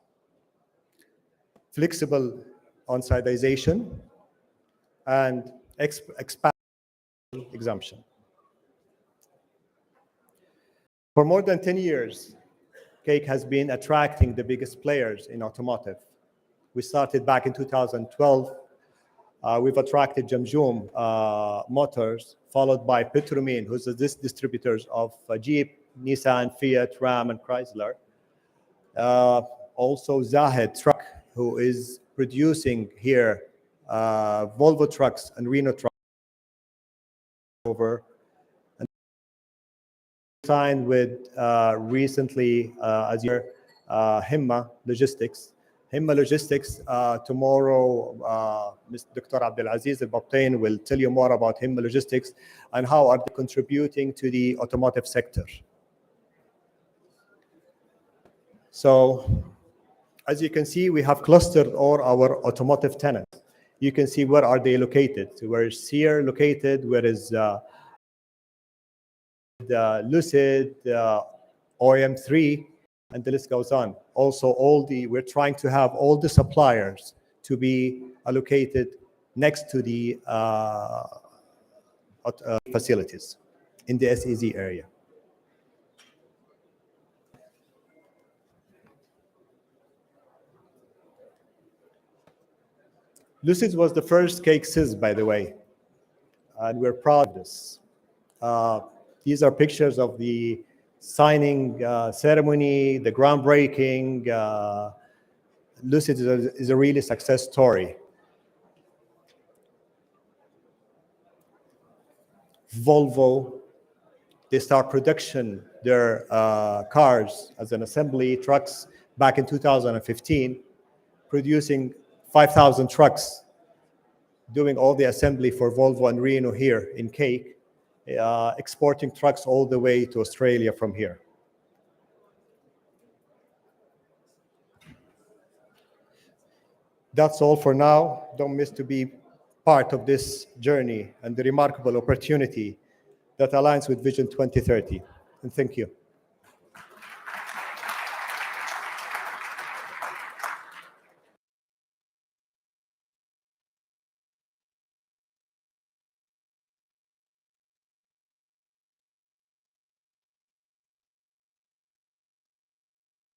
[SPEAKER 16] flexible on-sitization, and expat exemption. For more than 10 years, Cake has been attracting the biggest players in automotive. We started back in 2012. We've attracted Jamjoom Motors, followed by Petromin, who's the distributors of Jeep, Nissan, Fiat, Ram, and Chrysler. Also Zahid Truck, who is producing here Volvo trucks and Renault trucks. And signed with recently, as you're Himma Logistics. Himma Logistics, tomorrow, Mr. Dr. Abdulaziz Al-Babtain will tell you more about Himma Logistics and how are they contributing to the automotive sector. So, as you can see, we have clustered all our automotive tenants. You can see where are they located. So where is Sear located? Where is Lucid, OEM3, and the list goes on. Also, we're trying to have all the suppliers to be allocated next to the facilities in the SEZ area. Lucid was the first Cake SIS, by the way, and we're proud of this. These are pictures of the signing ceremony, the groundbreaking. Lucid is a really success story. Volvo, they start production, their cars as an assembly, trucks back in 2015, producing 5,000 trucks, doing all the assembly for Volvo and Renault here in Cake, exporting trucks all the way to Australia from here. That's all for now. Don't miss to be part of this journey and the remarkable opportunity that aligns with Vision 2030. And thank you.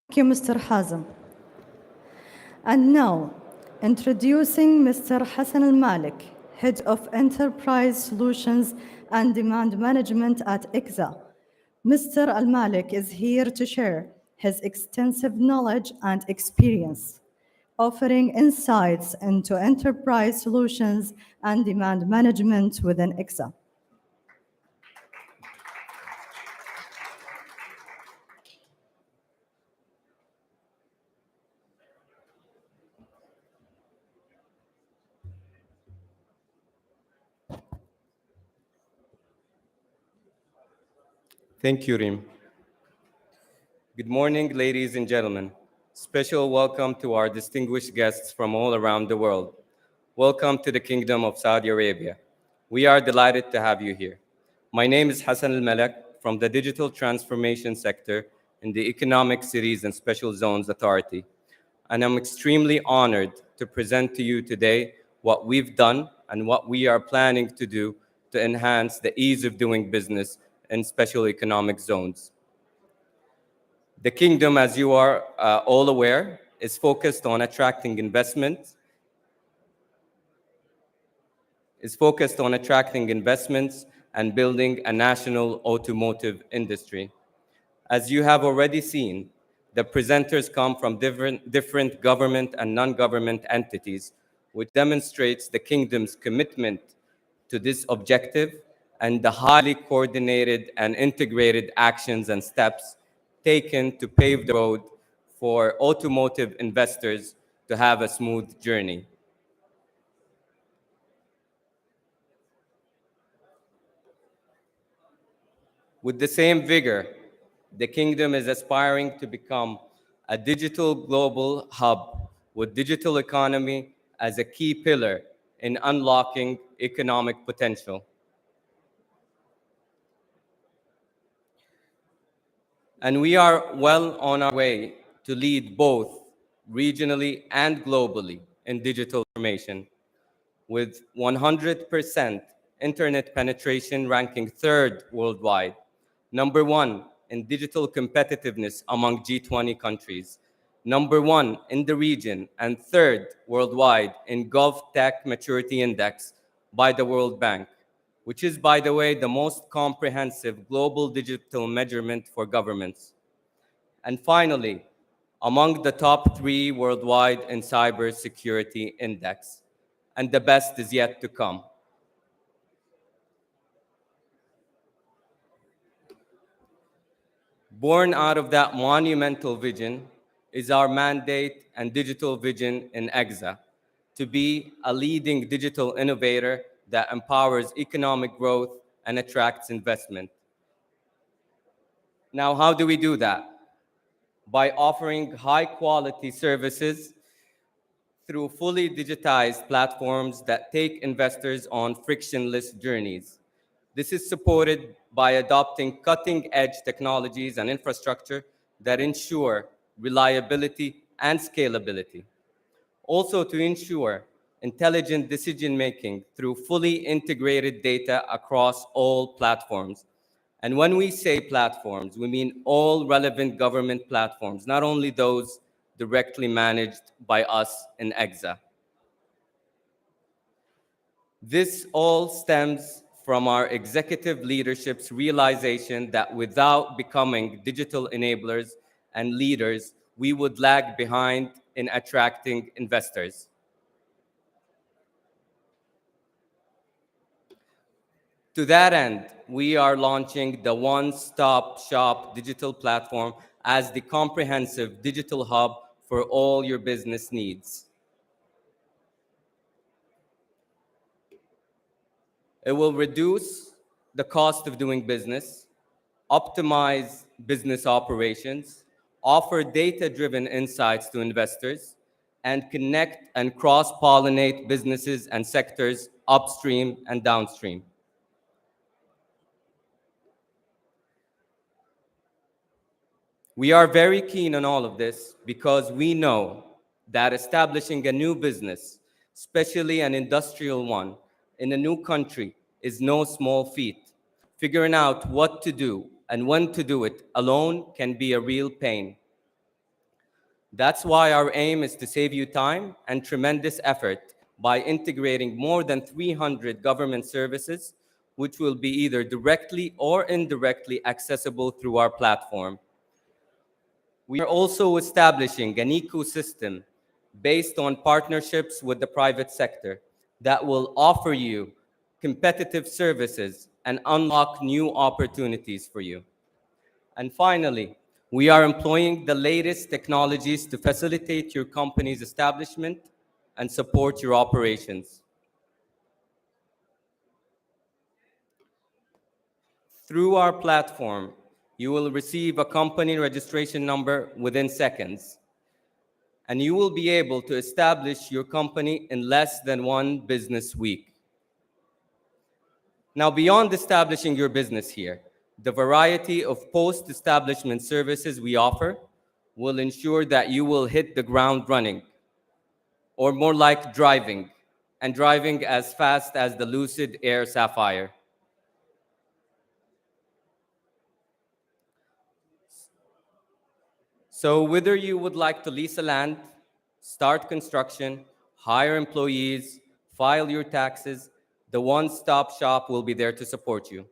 [SPEAKER 2] Thank you, Mr. Hazem. And now, introducing Mr. Hassan Al-Malik, Head of Enterprise Solutions and Demand Management at KSA. Mr. Al-Malik is here to share his extensive knowledge and experience, offering insights into enterprise solutions and demand management within KSA.
[SPEAKER 17] Thank you, Reem. Good morning, ladies and gentlemen. Special welcome to our distinguished guests from all around the world. Welcome to the Kingdom of Saudi Arabia. We are delighted to have you here. My name is Hassan Al-Malik from the Digital Transformation Sector in the Economic Cities and Special Zones Authority. And I'm extremely honored to present to you today what we've done and what we are planning to do to enhance the ease of doing business in special economic zones. The Kingdom, as you are all aware, is focused on attracting investments and building a national automotive industry. As you have already seen, the presenters come from different government and non-government entities, which demonstrates the Kingdom's commitment to this objective and the highly coordinated and integrated actions and steps taken to pave the road for automotive investors to have a smooth journey. With the same vigor, the Kingdom is aspiring to become a digital global hub with digital economy as a key pillar in unlocking economic potential. And we are well on our way to lead both regionally and globally in digital transformation, with 100% internet penetration ranking third worldwide, number one in digital competitiveness among G20 countries, number one in the region, and third worldwide in GovTech Maturity Index by the World Bank, which is, by the way, the most comprehensive global digital measurement for governments. And finally, among the top 3 worldwide in cybersecurity index, and the best is yet to come. Born out of that monumental vision is our mandate and digital vision in KSA, to be a leading digital innovator that empowers economic growth and attracts investment. Now, how do we do that? By offering high-quality services through fully digitized platforms that take investors on frictionless journeys. This is supported by adopting cutting-edge technologies and infrastructure that ensure reliability and scalability. Also, to ensure intelligent decision-making through fully integrated data across all platforms. And when we say platforms, we mean all relevant government platforms, not only those directly managed by us in KSA. This all stems from our executive leadership's realization that without becoming digital enablers and leaders, we would lag behind in attracting investors. To that end, we are launching the one-stop shop digital platform as the comprehensive digital hub for all your business needs. It will reduce the cost of doing business, optimize business operations, offer data-driven insights to investors, and connect and cross-pollinate businesses and sectors upstream and downstream. We are very keen on all of this because we know that establishing a new business, especially an industrial one, in a new country is no small feat. Figuring out what to do and when to do it alone can be a real pain. That's why our aim is to save you time and tremendous effort by integrating more than 300 government services, which will be either directly or indirectly accessible through our platform. We are also establishing an ecosystem based on partnerships with the private sector that will offer you competitive services and unlock new opportunities for you. And finally, we are employing the latest technologies to facilitate your company's establishment and support your operations. Through our platform, you will receive a company registration number within seconds, and you will be able to establish your company in less than 1 business week. Now, beyond establishing your business here, the variety of post-establishment services we offer will ensure that you will hit the ground running, or more like driving, and driving as fast as the Lucid Air Sapphire. So whether you would like to lease a land, start construction, hire employees, file your taxes, the one-stop shop will be there to support you.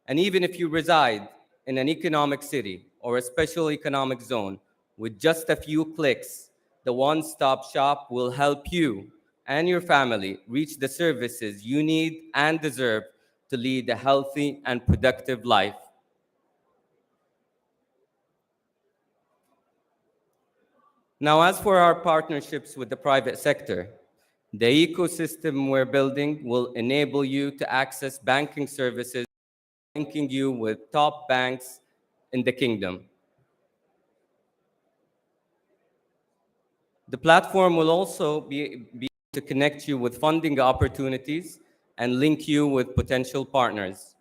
[SPEAKER 17] And even if you reside in an economic city or a special economic zone, with just a few clicks, the one-stop shop will help you and your family reach the services you need and deserve to lead a healthy and productive life. Now, as for our partnerships with the private sector, the ecosystem we're building will enable you to access banking services, linking you with top banks in the kingdom. The platform will also be to connect you with funding opportunities and link you with potential partners.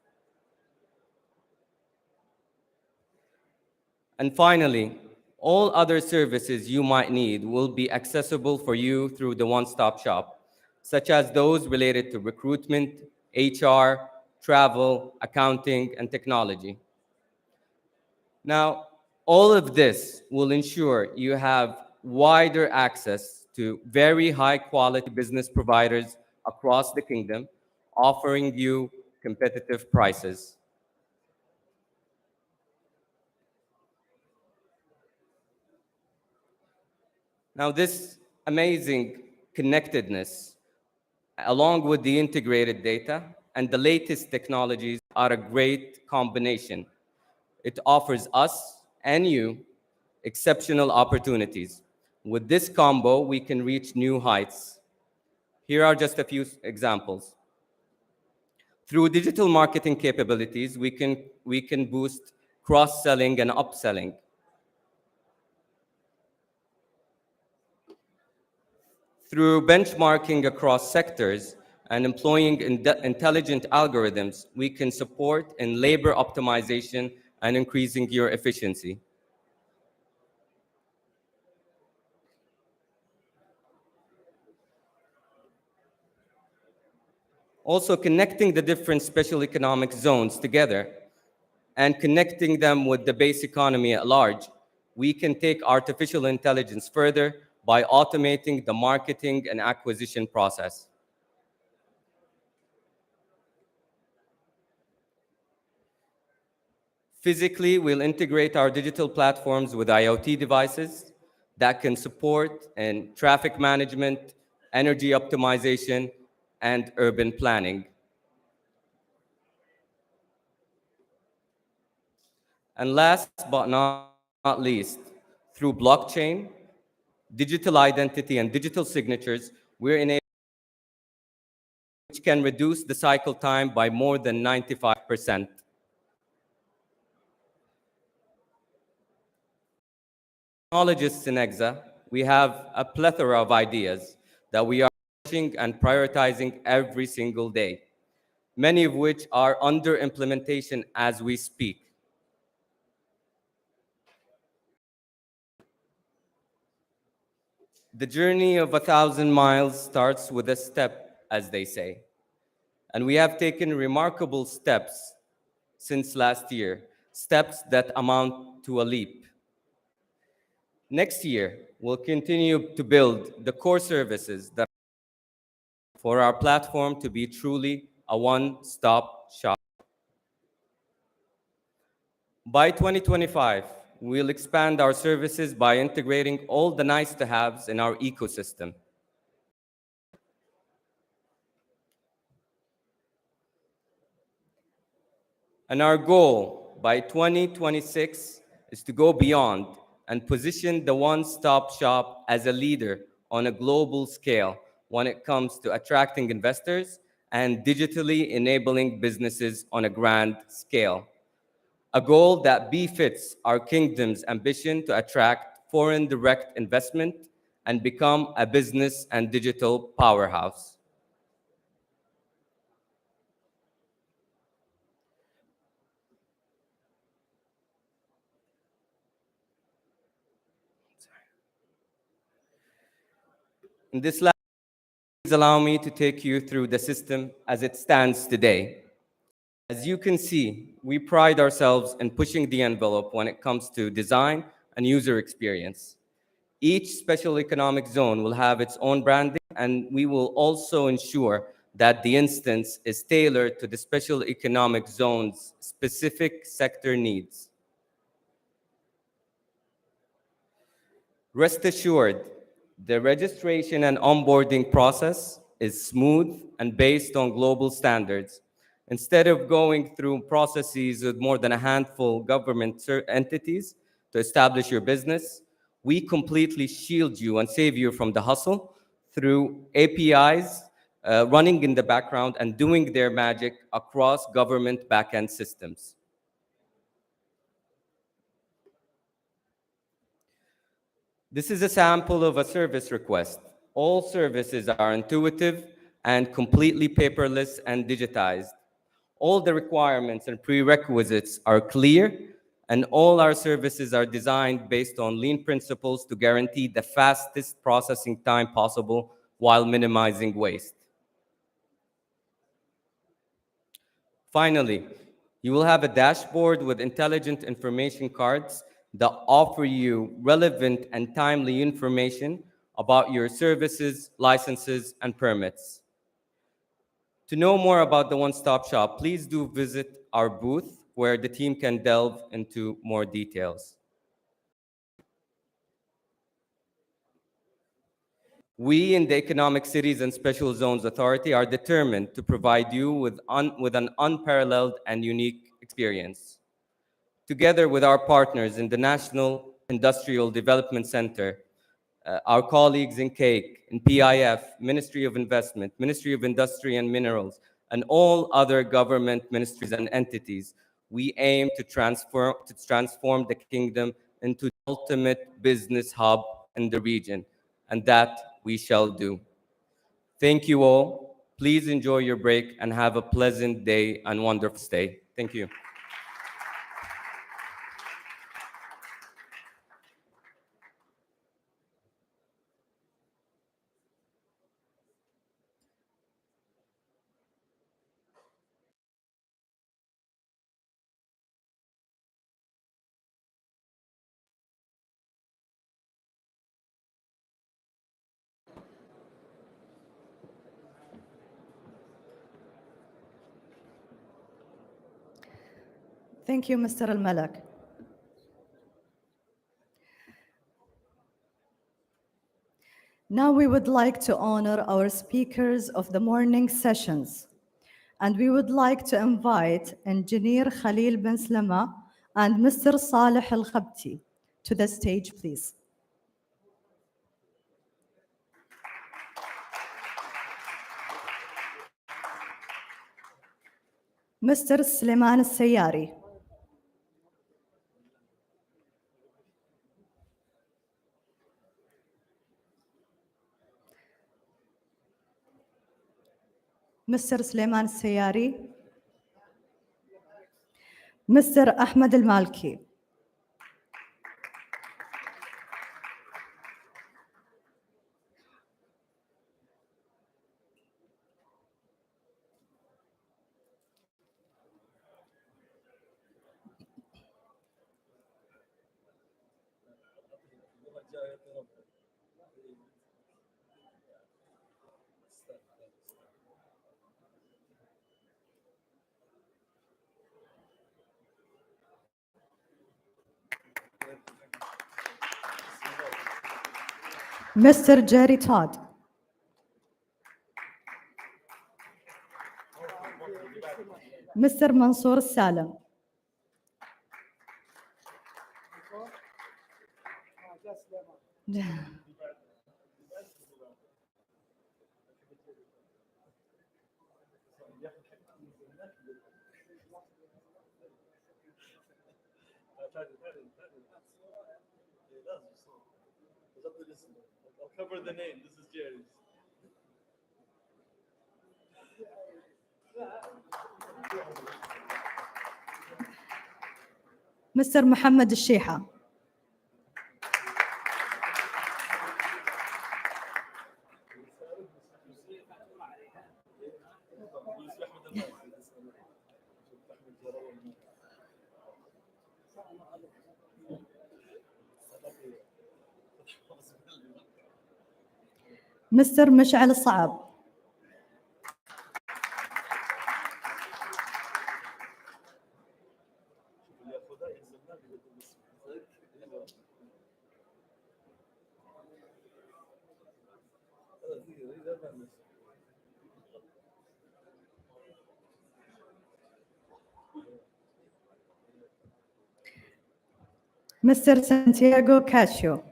[SPEAKER 17] And finally, all other services you might need will be accessible for you through the one-stop shop, such as those related to recruitment, HR, travel, accounting, and technology. Now, all of this will ensure you have wider access to very high-quality business providers across the kingdom, offering you competitive prices. Now, this amazing connectedness, along with the integrated data and the latest technologies, are a great combination. It offers us and you exceptional opportunities. With this combo, we can reach new heights. Here are just a few examples. Through digital marketing capabilities, we can boost cross-selling and upselling. Through benchmarking across sectors and employing intelligent algorithms, we can support in labor optimization and increasing your efficiency. Also, connecting the different special economic zones together and connecting them with the base economy at large, we can take artificial intelligence further by automating the marketing and acquisition process. Physically, we'll integrate our digital platforms with IoT devices that can support in traffic management, energy optimization, and urban planning. And last but not least, through blockchain, digital identity, and digital signatures, we're enabling which can reduce the cycle time by more than 95%. Technologists in EXA, we have a plethora of ideas that we are pushing and prioritizing every single day, many of which are under implementation as we speak. The journey of 1,000 miles starts with a step, as they say. And we have taken remarkable steps since last year, steps that amount to a leap. Next year, we'll continue to build the core services that for our platform to be truly a one-stop shop. By 2025, we'll expand our services by integrating all the nice-to-haves in our ecosystem. And our goal by 2026 is to go beyond and position the one-stop shop as a leader on a global scale when it comes to attracting investors and digitally enabling businesses on a grand scale. A goal that befits our kingdom's ambition to attract foreign direct investment and become a business and digital powerhouse. In this last, please allow me to take you through the system as it stands today. As you can see, we pride ourselves in pushing the envelope when it comes to design and user experience. Each special economic zone will have its own branding, and we will also ensure that the instance is tailored to the special economic zone's specific sector needs. Rest assured, the registration and onboarding process is smooth and based on global standards. Instead of going through processes with more than a handful of government entities to establish your business, we completely shield you and save you from the hustle through APIs running in the background and doing their magic across government backend systems. This is a sample of a service request. All services are intuitive and completely paperless and digitized. All the requirements and prerequisites are clear, and all our services are designed based on lean principles to guarantee the fastest processing time possible while minimizing waste. Finally, you will have a dashboard with intelligent information cards that offer you relevant and timely information about your services, licenses, and permits. To know more about the one-stop shop, please do visit our booth where the team can delve into more details. We in the Economic Cities and Special Zones Authority are determined to provide you with an unparalleled and unique experience. Together with our partners in the National Industrial Development Center, our colleagues in CAIC, in PIF, Ministry of Investment, Ministry of Industry and Minerals, and all other government ministries and entities, we aim to transform the kingdom into the ultimate business hub in the region, and that we shall do. Thank you all. Please enjoy your break and have a pleasant day and wonderful stay. Thank you.
[SPEAKER 2] Thank you, Mr. Al-Malak. Now we would like to honor our speakers of the morning sessions. And we would like to invite Engineer Khalil Ben Slama and Mr. Saleh Al Khabti to the stage, please. Mr. Suleiman Al Sayari. Mr. Suleiman Al Sayari. Mr. Ahmed Al Malki. Mr. Jerry Todd. Mr. Mansour Salam.
[SPEAKER 4] I'll cover the name. This is Jerry's.
[SPEAKER 2] Mr. Muhammad Al-Sheikha. Mr. Mish'al Saab. Mr. Santiago Casio.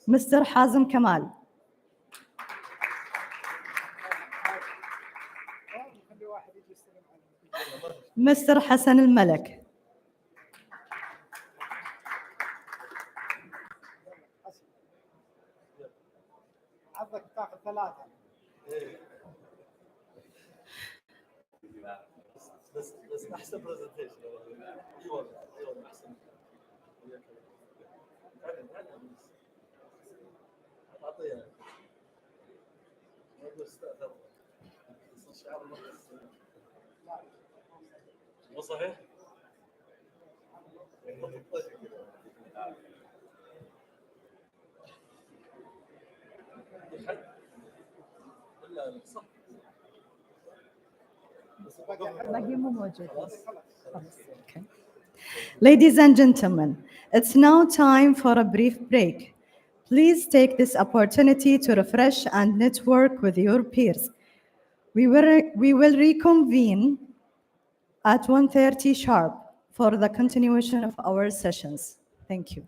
[SPEAKER 2] Mr. Hazem Kamal. Mr. Hassan Al-Malek.
[SPEAKER 3] حظك تاخذ ثلاثة.
[SPEAKER 4] بس احسن برزنتيشن. اي والله احسن. اعطيها. مو صحيح؟ لا صح.
[SPEAKER 2] Okay. Ladies and gentlemen, it's now time for a brief break. Please take this opportunity to refresh and network with your peers. We will reconvene at 1:30 sharp for the continuation of our sessions. Thank you.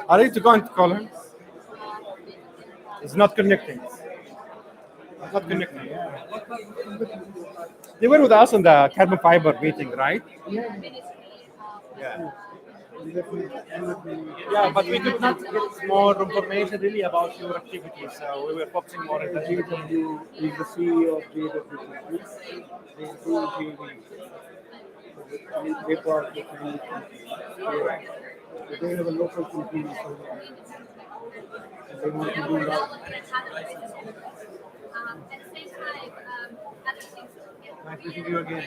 [SPEAKER 3] Are you going to call him? It's not connecting. It's not connecting. They were with us on the carbon fiber meeting, right? Yeah. Yeah, but we did not get more information really about your activities. So we were focusing more on the JW is the CEO of JW. They brought the Chinese company. They have a local company, so they want to do that. Nice to see you again.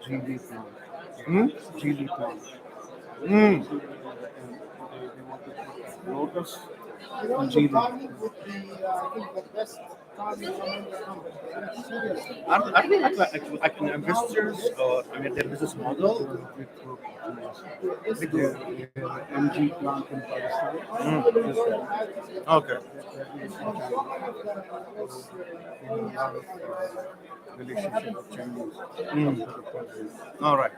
[SPEAKER 3] GD plant. GD plant. Lotus and GD. Are they like investors or I mean their business model? MG plant in Pakistan. Okay. Relationship with Chinese. All right.